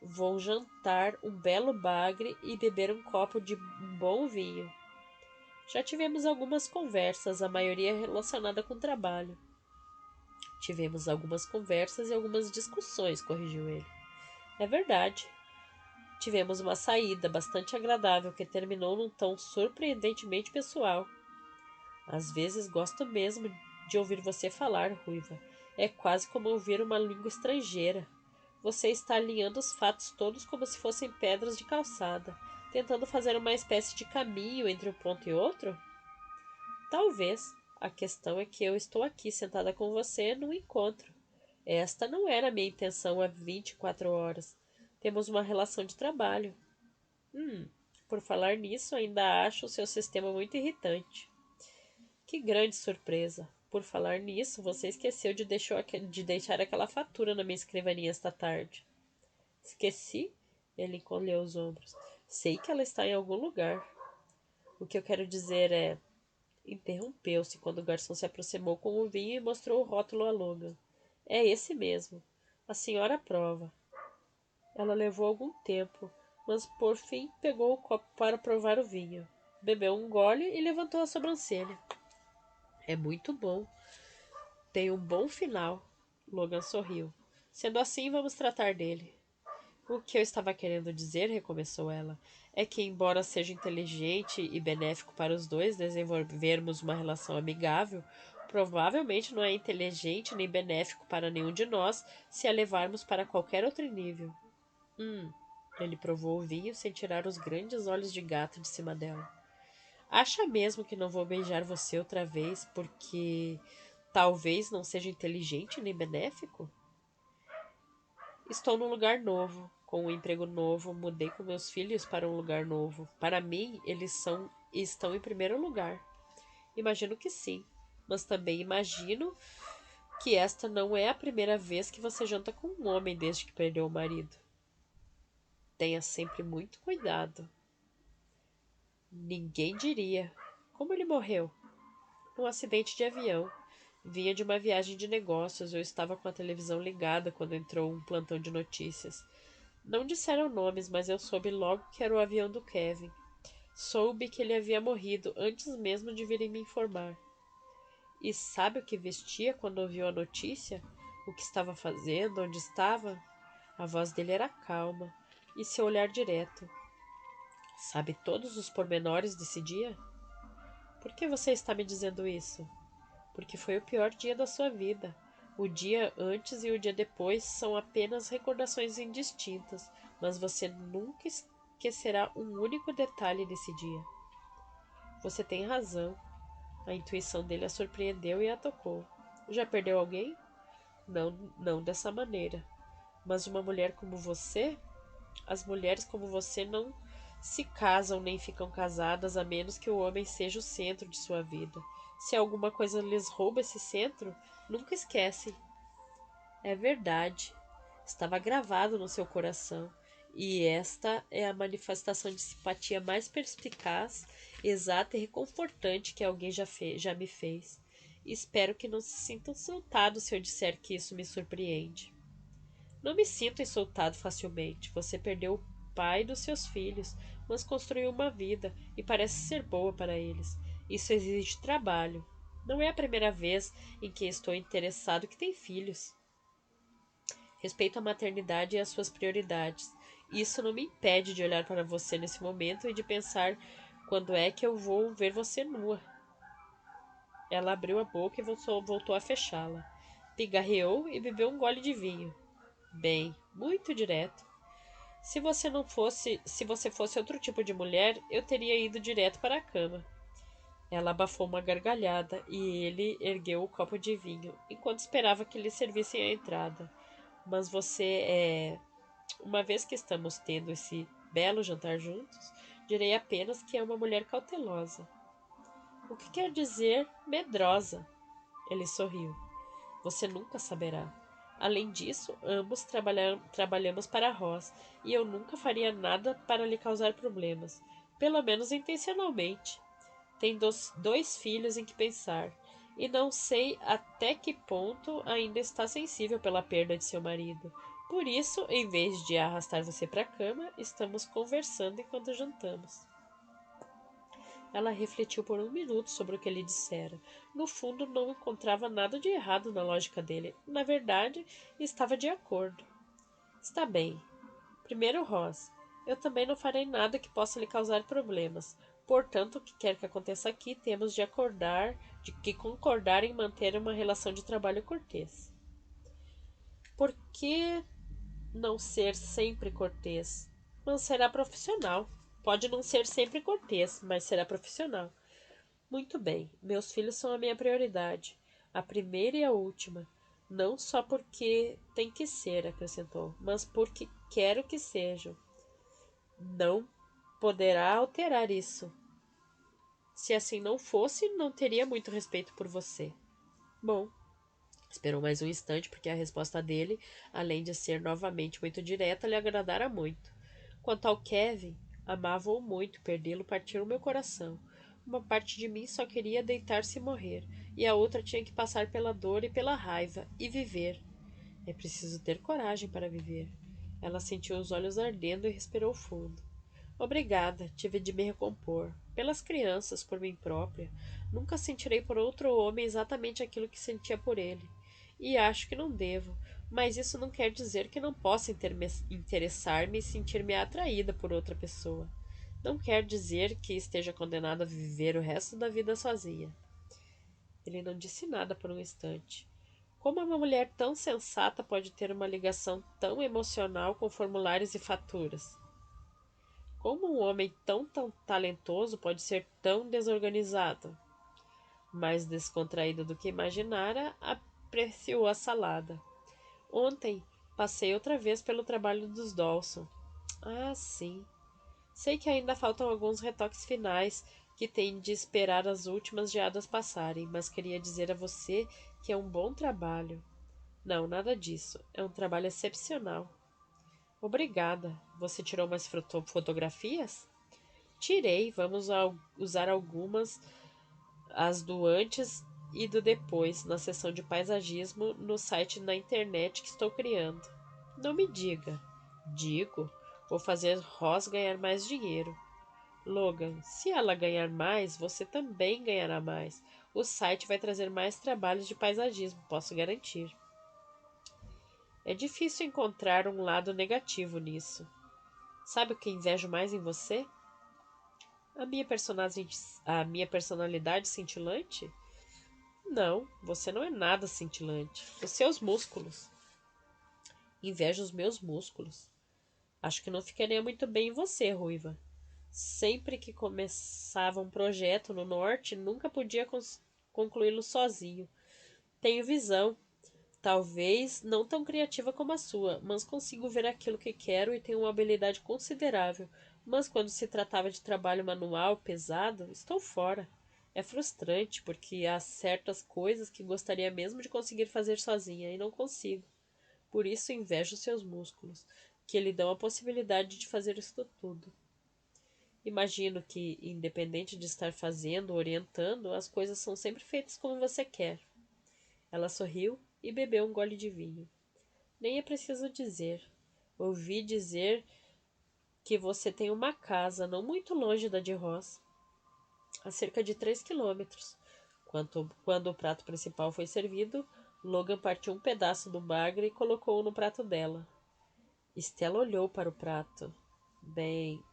vou jantar um belo bagre e beber um copo de bom vinho. Já tivemos algumas conversas, a maioria relacionada com trabalho. Tivemos algumas conversas e algumas discussões, corrigiu ele. É verdade. Tivemos uma saída bastante agradável que terminou num tom surpreendentemente pessoal. Às vezes gosto mesmo de ouvir você falar, Ruiva. É quase como ouvir uma língua estrangeira. Você está alinhando os fatos todos como se fossem pedras de calçada, tentando fazer uma espécie de caminho entre um ponto e outro? Talvez. A questão é que eu estou aqui sentada com você num encontro. Esta não era a minha intenção há 24 horas. Temos uma relação de trabalho. Por falar nisso, ainda acho o seu sistema muito irritante. Que grande surpresa! Por falar nisso, você esqueceu de deixar aquela fatura na minha escrivaninha esta tarde. Esqueci? Ele encolheu os ombros. Sei que ela está em algum lugar. O que eu quero dizer é... Interrompeu-se quando o garçom se aproximou com o vinho e mostrou o rótulo a Logan. É esse mesmo. A senhora aprova. Ela levou algum tempo, mas por fim pegou o copo para provar o vinho. Bebeu um gole e levantou a sobrancelha. É muito bom. Tem um bom final. Logan sorriu. Sendo assim, vamos tratar dele. O que eu estava querendo dizer, recomeçou ela, é que, embora seja inteligente e benéfico para os dois desenvolvermos uma relação amigável, provavelmente não é inteligente nem benéfico para nenhum de nós se a levarmos para qualquer outro nível. Ele provou o vinho sem tirar os grandes olhos de gato de cima dela. Acha mesmo que não vou beijar você outra vez porque talvez não seja inteligente nem benéfico? Estou num lugar novo, com um emprego novo, mudei com meus filhos para um lugar novo. Para mim, estão em primeiro lugar. Imagino que sim, mas também imagino que esta não é a primeira vez que você janta com um homem desde que perdeu o marido. Tenha sempre muito cuidado. Ninguém diria. Como ele morreu? Num acidente de avião. Vinha de uma viagem de negócios. Eu estava com a televisão ligada quando entrou um plantão de notícias. Não disseram nomes, mas eu soube logo que era o avião do Kevin. Soube que ele havia morrido antes mesmo de virem me informar. E sabe o que vestia quando ouviu a notícia? O que estava fazendo? Onde estava? A voz dele era calma e seu olhar direto. Sabe todos os pormenores desse dia? Por que você está me dizendo isso? Porque foi o pior dia da sua vida. O dia antes e o dia depois são apenas recordações indistintas, mas você nunca esquecerá um único detalhe desse dia. Você tem razão. A intuição dele a surpreendeu e a tocou. Já perdeu alguém? Não, não dessa maneira. Mas uma mulher como você? As mulheres como você não se casam nem ficam casadas a menos que o homem seja o centro de sua vida. Se alguma coisa lhes rouba esse centro, nunca esquecem. É verdade. Estava gravado no seu coração. E esta é a manifestação de simpatia mais perspicaz, exata e reconfortante que alguém já me fez. Espero que não se sinta insultado se eu disser que isso me surpreende. Não me sinto insultado facilmente. Você perdeu o pai dos seus filhos, mas construiu uma vida e parece ser boa para eles. Isso exige trabalho. Não é a primeira vez em que estou interessado que tem filhos. Respeito a maternidade e as suas prioridades. Isso não me impede de olhar para você nesse momento e de pensar quando é que eu vou ver você nua. Ela abriu a boca e voltou a fechá-la. Pigarreou e bebeu um gole de vinho. Bem, muito direto. Se você fosse outro tipo de mulher, eu teria ido direto para a cama. Ela abafou uma gargalhada e ele ergueu o copo de vinho, enquanto esperava que lhe servissem a entrada. Mas você é. Uma vez que estamos tendo esse belo jantar juntos, direi apenas que é uma mulher cautelosa. O que quer dizer medrosa? Ele sorriu. Você nunca saberá. Além disso, ambos trabalhamos para Ross e eu nunca faria nada para lhe causar problemas, pelo menos intencionalmente. Tem dois filhos em que pensar, e não sei até que ponto ainda está sensível pela perda de seu marido. Por isso, em vez de arrastar você para a cama, estamos conversando enquanto jantamos. Ela refletiu por um minuto sobre o que ele dissera. No fundo, não encontrava nada de errado na lógica dele. Na verdade, estava de acordo. Está bem. Primeiro, Ross. Eu também não farei nada que possa lhe causar problemas. Portanto, o que quer que aconteça aqui, temos de concordar em manter uma relação de trabalho cortês. Por que não ser sempre cortês? Mas será profissional. Pode não ser sempre cortês, mas será profissional. Muito bem, meus filhos são a minha prioridade, a primeira e a última. Não só porque tem que ser, acrescentou, mas porque quero que sejam. Não poderá alterar isso. Se assim não fosse, não teria muito respeito por você. Bom, esperou mais um instante porque a resposta dele, além de ser novamente muito direta, lhe agradara muito. Quanto ao Kevin, amava-o muito, perdê-lo partiu o meu coração. Uma parte de mim só queria deitar-se e morrer, e a outra tinha que passar pela dor e pela raiva, e viver. É preciso ter coragem para viver. Ela sentiu os olhos ardendo e respirou fundo. Obrigada, tive de me recompor. Pelas crianças, por mim própria. Nunca sentirei por outro homem exatamente aquilo que sentia por ele. E acho que não devo, mas isso não quer dizer que não possa interessar-me e sentir-me atraída por outra pessoa. Não quer dizer que esteja condenada a viver o resto da vida sozinha. Ele não disse nada por um instante. Como uma mulher tão sensata pode ter uma ligação tão emocional com formulários e faturas? Como um homem tão talentoso pode ser tão desorganizado? Mais descontraído do que imaginara, apreciou a salada. Ontem passei outra vez pelo trabalho dos Dawson. Ah, sim. Sei que ainda faltam alguns retoques finais que têm de esperar as últimas geadas passarem, mas queria dizer a você que é um bom trabalho. Não, nada disso. É um trabalho excepcional. Obrigada. Você tirou umas fotografias? Tirei. Vamos usar algumas, as do antes e do depois, na seção de paisagismo no site na internet que estou criando. Não me diga. Digo. Vou fazer Ross ganhar mais dinheiro. Logan, se ela ganhar mais, você também ganhará mais. O site vai trazer mais trabalhos de paisagismo, posso garantir. É difícil encontrar um lado negativo nisso. Sabe o que invejo mais em você? A minha a minha personalidade cintilante? Não, você não é nada cintilante. Os seus músculos. Invejo os meus músculos. Acho que não ficaria muito bem em você, Ruiva. Sempre que começava um projeto no norte, nunca podia concluí-lo sozinho. Tenho visão, talvez não tão criativa como a sua, mas consigo ver aquilo que quero e tenho uma habilidade considerável. Mas quando se tratava de trabalho manual pesado, estou fora. É frustrante, porque há certas coisas que gostaria mesmo de conseguir fazer sozinha e não consigo. Por isso invejo seus músculos, que lhe dão a possibilidade de fazer isto tudo. Imagino que, independente de estar fazendo ou orientando, as coisas são sempre feitas como você quer. Ela sorriu e bebeu um gole de vinho. Nem é preciso dizer. Ouvi dizer que você tem uma casa não muito longe da de Ross, a cerca de 3 quilômetros. Quando o prato principal foi servido, Logan partiu um pedaço do bagre e colocou-o no prato dela. Stella olhou para o prato. Bem,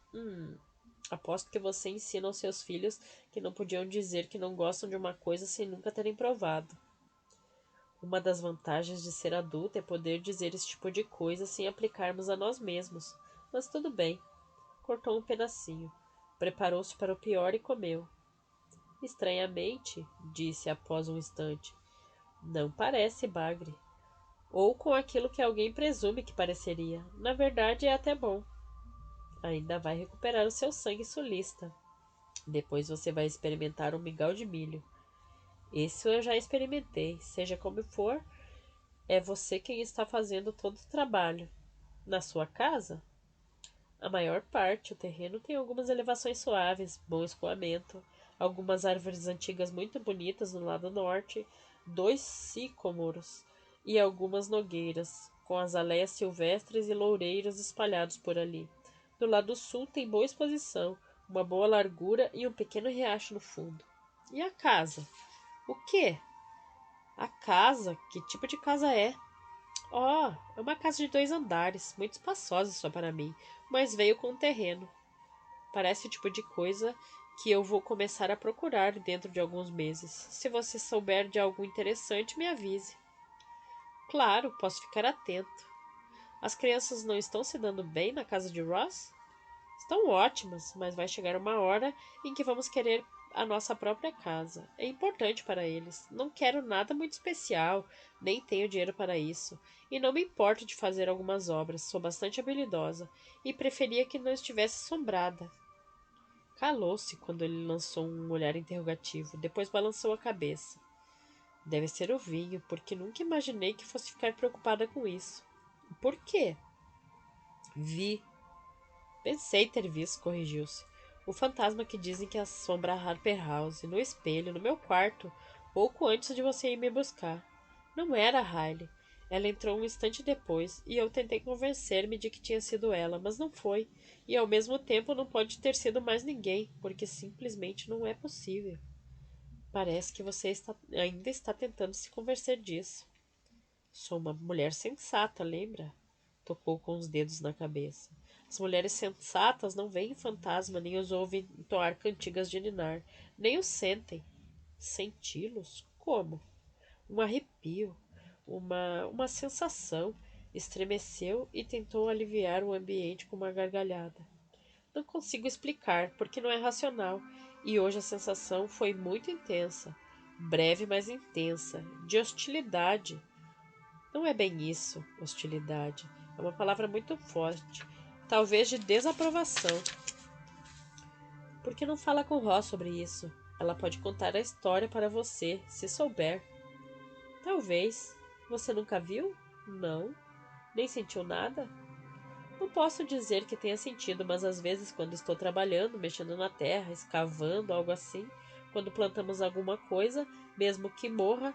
aposto que você ensina aos seus filhos que não podiam dizer que não gostam de uma coisa sem nunca terem provado. Uma das vantagens de ser adulta é poder dizer esse tipo de coisa sem aplicarmos a nós mesmos. Mas tudo bem. Cortou um pedacinho. Preparou-se para o pior e comeu. Estranhamente, disse após um instante, não parece bagre. ou com aquilo que alguém presume que pareceria. Na verdade, é até bom. Ainda vai recuperar o seu sangue sulista. Depois você vai experimentar um mingau de milho. Isso eu já experimentei. Seja como for, é você quem está fazendo todo o trabalho. Na sua casa? A maior parte, o terreno tem algumas elevações suaves, bom escoamento, algumas árvores antigas muito bonitas no lado norte, dois sicômoros e algumas nogueiras, com azaleias silvestres e loureiros espalhados por ali. Do lado sul tem boa exposição, uma boa largura e um pequeno riacho no fundo. E a casa? O quê? A casa? Que tipo de casa é? Oh, é uma casa de 2 andares, muito espaçosa só para mim, mas veio com um terreno. Parece o tipo de coisa que eu vou começar a procurar dentro de alguns meses. Se você souber de algo interessante, me avise. Claro, posso ficar atento. As crianças não estão se dando bem na casa de Ross? Estão ótimas, mas vai chegar uma hora em que vamos querer a nossa própria casa. É importante para eles. Não quero nada muito especial, nem tenho dinheiro para isso. E não me importo de fazer algumas obras, sou bastante habilidosa e preferia que não estivesse assombrada. Calou-se quando ele lançou um olhar interrogativo, depois balançou a cabeça. Deve ser o vinho, porque nunca imaginei que fosse ficar preocupada com isso. Por quê? Vi. Pensei ter visto, corrigiu-se. O fantasma que dizem que assombra a Harper House, no espelho, no meu quarto, pouco antes de você ir me buscar. Não era a Riley. Ela entrou um instante depois, e eu tentei convencer-me de que tinha sido ela, mas não foi. E ao mesmo tempo não pode ter sido mais ninguém, porque simplesmente não é possível. Parece que ainda está tentando se convencer disso. Sou uma mulher sensata, lembra? Tocou com os dedos na cabeça. As mulheres sensatas não veem fantasma, nem os ouvem entoar cantigas de ninar, nem os sentem. Senti-los? Como? Um arrepio, uma sensação. Estremeceu e tentou aliviar o ambiente com uma gargalhada. Não consigo explicar, porque não é racional. E hoje a sensação foi muito intensa. Breve, mas intensa. De hostilidade. Não é bem isso, hostilidade. É uma palavra muito forte. Talvez de desaprovação. Por que não fala com Ross sobre isso? Ela pode contar a história para você, se souber. Talvez. Você nunca viu? Não. Nem sentiu nada? Não posso dizer que tenha sentido, mas às vezes, quando estou trabalhando, mexendo na terra, escavando, algo assim, quando plantamos alguma coisa, mesmo que morra,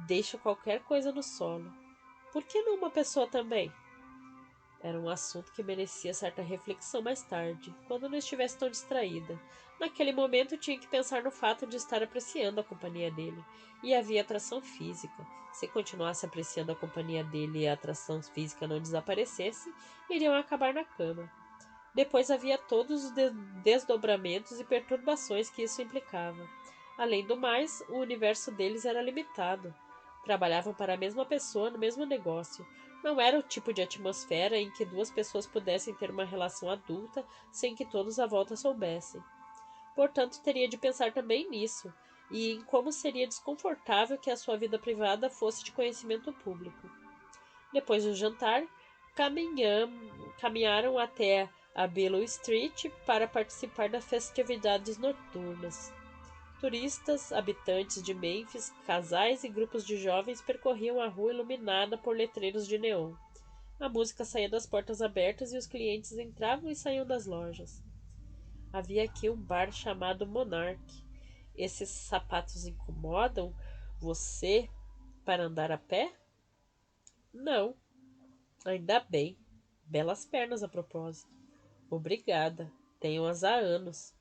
deixa qualquer coisa no solo. Por que não uma pessoa também? Era um assunto que merecia certa reflexão mais tarde, quando não estivesse tão distraída. Naquele momento tinha que pensar no fato de estar apreciando a companhia dele. E havia atração física. Se continuasse apreciando a companhia dele e a atração física não desaparecesse, iriam acabar na cama. Depois havia todos os desdobramentos e perturbações que isso implicava. Além do mais, o universo deles era limitado. Trabalhavam para a mesma pessoa no mesmo negócio. Não era o tipo de atmosfera em que duas pessoas pudessem ter uma relação adulta sem que todos à volta soubessem. Portanto, teria de pensar também nisso, e em como seria desconfortável que a sua vida privada fosse de conhecimento público. Depois do jantar, caminharam até a Bellow Street para participar das festividades noturnas. Turistas, habitantes de Memphis, casais e grupos de jovens percorriam a rua iluminada por letreiros de neon. A música saía das portas abertas e os clientes entravam e saíam das lojas. Havia aqui um bar chamado Monarch. Esses sapatos incomodam você para andar a pé? Não, ainda bem. Belas pernas a propósito. Obrigada. Tenho-as há anos.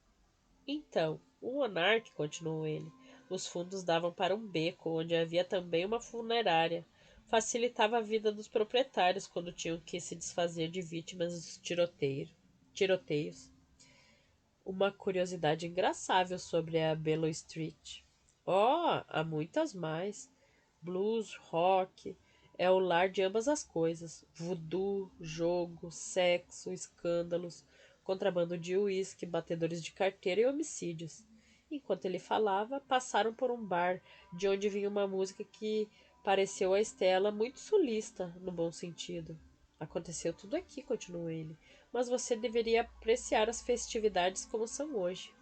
Então, o Monark, continuou ele. Os fundos davam para um beco, onde havia também uma funerária. Facilitava a vida dos proprietários quando tinham que se desfazer de vítimas dos tiroteios. Uma curiosidade engraçável sobre a Bellow Street. Oh, há muitas mais. Blues, rock, é o lar de ambas as coisas. Voodoo, jogo, sexo, escândalos, contrabando de uísque, batedores de carteira e homicídios. Enquanto ele falava, passaram por um bar de onde vinha uma música que Pareceu a Estela muito sulista, no bom sentido. Aconteceu tudo aqui, continuou ele, mas você deveria apreciar as festividades como são hoje.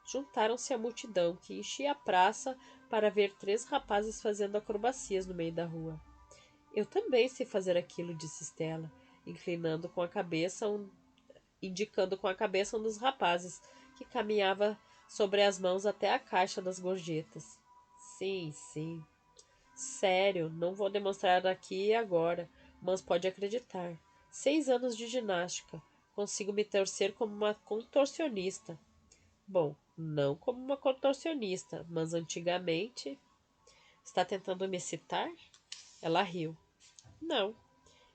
Juntaram-se à multidão, que enchia a praça para ver 3 rapazes fazendo acrobacias no meio da rua. Eu também sei fazer aquilo, disse Estela, inclinando com a cabeça indicando com a cabeça um dos rapazes, que caminhava sobre as mãos até a caixa das gorjetas. Sim, sim. Sério, não vou demonstrar aqui e agora, mas pode acreditar. 6 anos de ginástica. Consigo me torcer como uma contorcionista. Bom, não como uma contorcionista, mas antigamente. Está tentando me citar? Ela riu. Não.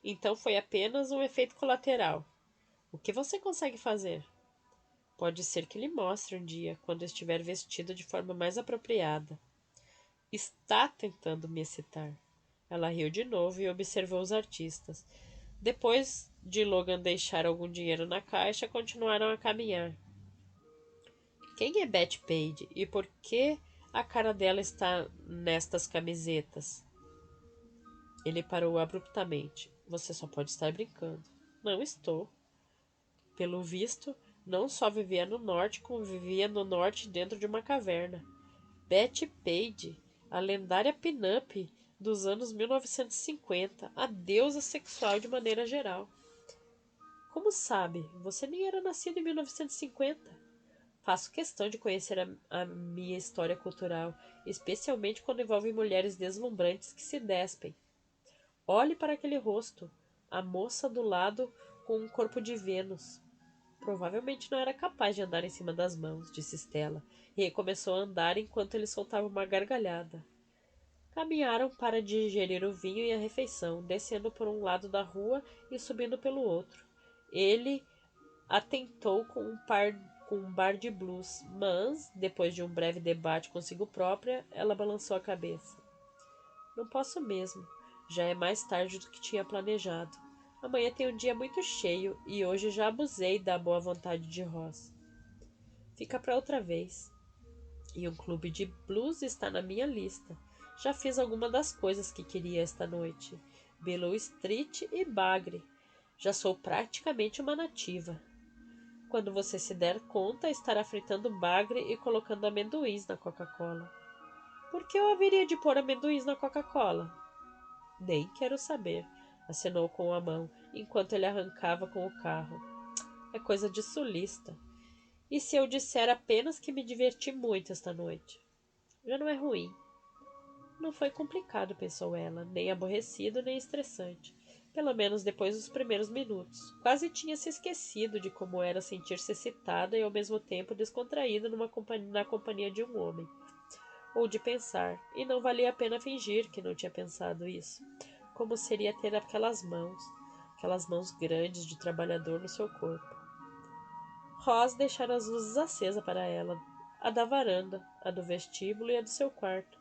Então foi apenas um efeito colateral. O que você consegue fazer? Pode ser que lhe mostre um dia, quando estiver vestido de forma mais apropriada. Está tentando me excitar. Ela riu de novo e observou os artistas. Depois de Logan deixar algum dinheiro na caixa, continuaram a caminhar. Quem é Betty Page e por que a cara dela está nestas camisetas? Ele parou abruptamente. Você só pode estar brincando. Não estou. Pelo visto, não só vivia no norte, como vivia no norte dentro de uma caverna. Betty Page, a lendária pin-up dos anos 1950, a deusa sexual de maneira geral. Como sabe? Você nem era nascido em 1950. Faço questão de conhecer a minha história cultural, especialmente quando envolve mulheres deslumbrantes que se despem. Olhe para aquele rosto, a moça do lado com um corpo de Vênus. Provavelmente não era capaz de andar em cima das mãos, disse Stella, e recomeçou a andar enquanto ele soltava uma gargalhada. Caminharam para digerir o vinho e a refeição, descendo por um lado da rua e subindo pelo outro. Ele atentou com um bar de blues, mas, depois de um breve debate consigo própria, ela balançou a cabeça. Não posso mesmo. Já é mais tarde do que tinha planejado. Amanhã tem um dia muito cheio e hoje já abusei da boa vontade de Ross. Fica para outra vez. E um clube de blues está na minha lista. Já fiz alguma das coisas que queria esta noite. Bellow Street e Bagre. Já sou praticamente uma nativa. Quando você se der conta, estará fritando bagre e colocando amendoins na Coca-Cola. Por que eu haveria de pôr amendoins na Coca-Cola? Nem quero saber, acenou com a mão, enquanto ele arrancava com o carro. É coisa de sulista. E se eu disser apenas que me diverti muito esta noite? Já não é ruim. Não foi complicado, pensou ela, nem aborrecido, nem estressante. Pelo menos depois dos primeiros minutos. Quase tinha se esquecido de como era sentir-se excitada e ao mesmo tempo descontraída na companhia de um homem. Ou de pensar, e não valia a pena fingir que não tinha pensado isso. Como seria ter aquelas mãos grandes de trabalhador no seu corpo. Ross deixara as luzes acesas para ela, a da varanda, a do vestíbulo e a do seu quarto.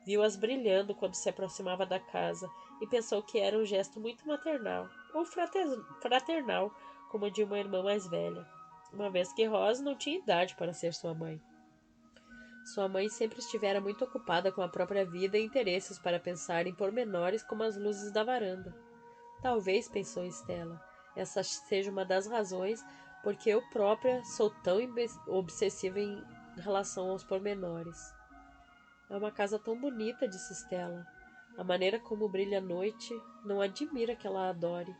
Viu-as brilhando quando se aproximava da casa e pensou que era um gesto muito maternal, ou fraternal, como o de uma irmã mais velha, uma vez que Ross não tinha idade para ser sua mãe. Sua mãe sempre estivera muito ocupada com a própria vida e interesses para pensar em pormenores como as luzes da varanda. Talvez, pensou Estela, essa seja uma das razões porque eu própria sou tão obsessiva em relação aos pormenores. É uma casa tão bonita, disse Stella. A maneira como brilha a noite não admira que ela a adore.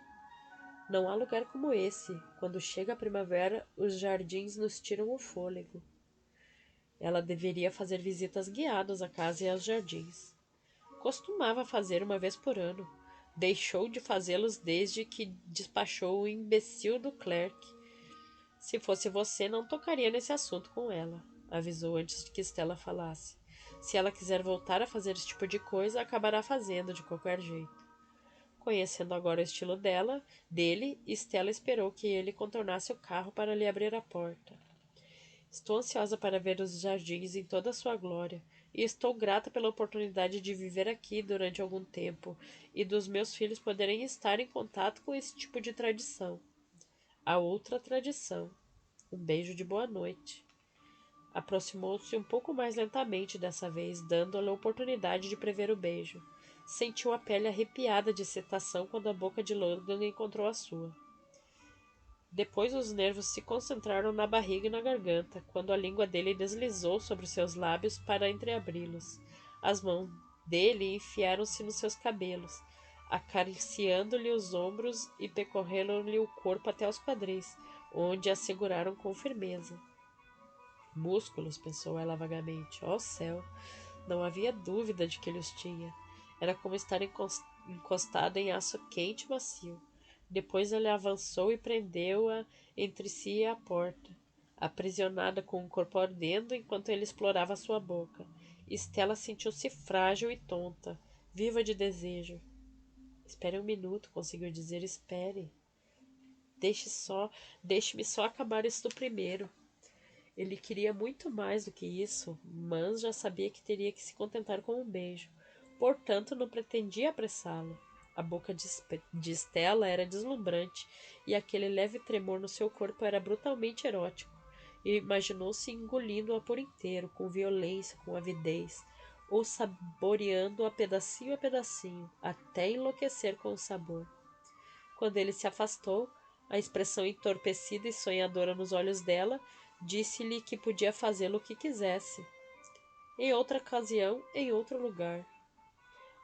Não há lugar como esse. Quando chega a primavera, os jardins nos tiram o fôlego. Ela deveria fazer visitas guiadas à casa e aos jardins. Costumava fazer uma vez por ano. Deixou de fazê-los desde que despachou o imbecil do clerk. Se fosse você, não tocaria nesse assunto com ela, avisou antes de que Stella falasse. Se ela quiser voltar a fazer esse tipo de coisa, acabará fazendo de qualquer jeito. Conhecendo agora o estilo dele, Stella esperou que ele contornasse o carro para lhe abrir a porta. Estou ansiosa para ver os jardins em toda a sua glória, e estou grata pela oportunidade de viver aqui durante algum tempo e dos meus filhos poderem estar em contato com esse tipo de tradição. A outra tradição. Um beijo de boa noite. Aproximou-se um pouco mais lentamente dessa vez, dando-lhe a oportunidade de prever o beijo. Sentiu a pele arrepiada de excitação quando a boca de Logan encontrou a sua. Depois os nervos se concentraram na barriga e na garganta, quando a língua dele deslizou sobre seus lábios para entreabri-los. As mãos dele enfiaram-se nos seus cabelos, acariciando-lhe os ombros e percorreram-lhe o corpo até os quadris, onde a seguraram com firmeza. Músculos, pensou ela vagamente. Oh, céu! Não havia dúvida de que ele os tinha. Era como estar encostada em aço quente e macio. Depois ele avançou e prendeu-a entre si e a porta, aprisionada com o corpo ardendo enquanto ele explorava sua boca. Stella sentiu-se frágil e tonta, viva de desejo. Espere um minuto, conseguiu dizer. Espere. Deixe-me só acabar isto primeiro. Ele queria muito mais do que isso, mas já sabia que teria que se contentar com um beijo. Portanto, não pretendia apressá-lo. A boca de Stella era deslumbrante, e aquele leve tremor no seu corpo era brutalmente erótico. E imaginou-se engolindo-a por inteiro, com violência, com avidez, ou saboreando-a a pedacinho, até enlouquecer com o sabor. Quando ele se afastou, a expressão entorpecida e sonhadora nos olhos dela disse-lhe que podia fazê-lo o que quisesse. Em outra ocasião, em outro lugar.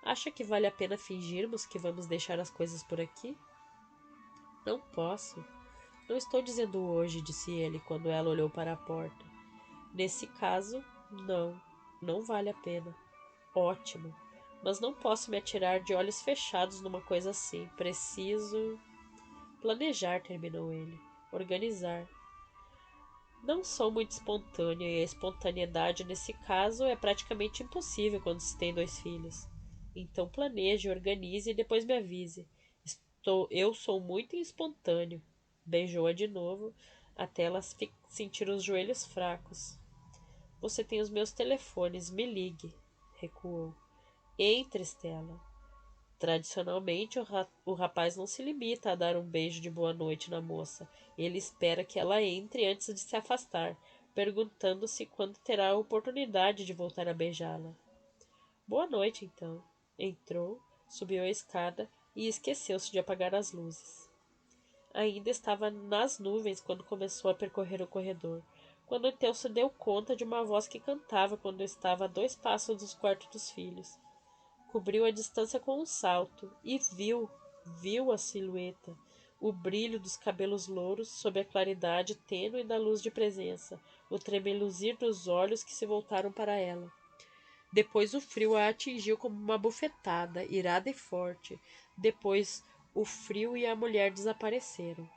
Acha que vale a pena fingirmos que vamos deixar as coisas por aqui? Não posso. Não estou dizendo hoje, disse ele, quando ela olhou para a porta. Nesse caso, não. Não vale a pena. Ótimo. Mas não posso me atirar de olhos fechados numa coisa assim. Preciso planejar, terminou ele. Organizar. Não sou muito espontânea e a espontaneidade nesse caso é praticamente impossível quando se tem 2 filhos. Então planeje, organize e depois me avise. Eu sou muito espontâneo. Beijou-a de novo, até ela sentir os joelhos fracos. Você tem os meus telefones, me ligue. Recuou. Entre, Stella. Tradicionalmente, o rapaz não se limita a dar um beijo de boa noite na moça. Ele espera que ela entre antes de se afastar, perguntando-se quando terá a oportunidade de voltar a beijá-la. Boa noite, então. Entrou, subiu a escada e esqueceu-se de apagar as luzes. Ainda estava nas nuvens quando começou a percorrer o corredor, quando então se deu conta de uma voz que cantava quando estava a 2 passos dos quartos dos filhos. Cobriu a distância com um salto e viu a silhueta, o brilho dos cabelos louros sob a claridade tênue da luz de presença, o tremeluzir dos olhos que se voltaram para ela. Depois o frio a atingiu como uma bufetada, irada e forte. Depois o frio e a mulher desapareceram.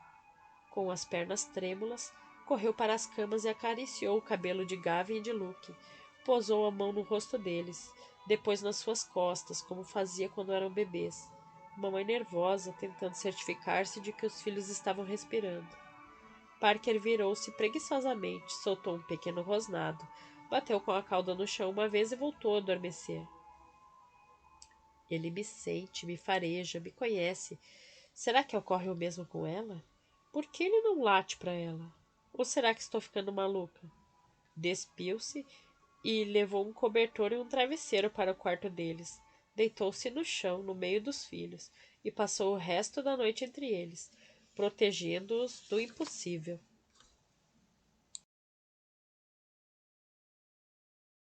Com as pernas trêmulas, correu para as camas e acariciou o cabelo de Gavin e de Luke. Posou a mão no rosto deles, depois nas suas costas, como fazia quando eram bebês. Mamãe nervosa, tentando certificar-se de que os filhos estavam respirando. Parker virou-se preguiçosamente, soltou um pequeno rosnado, bateu com a cauda no chão uma vez e voltou a adormecer. Ele me sente, me fareja, me conhece. Será que ocorre o mesmo com ela? Por que ele não late para ela? Ou será que estou ficando maluca? Despiu-se e levou um cobertor e um travesseiro para o quarto deles. Deitou-se no chão, no meio dos filhos, e passou o resto da noite entre eles, protegendo-os do impossível.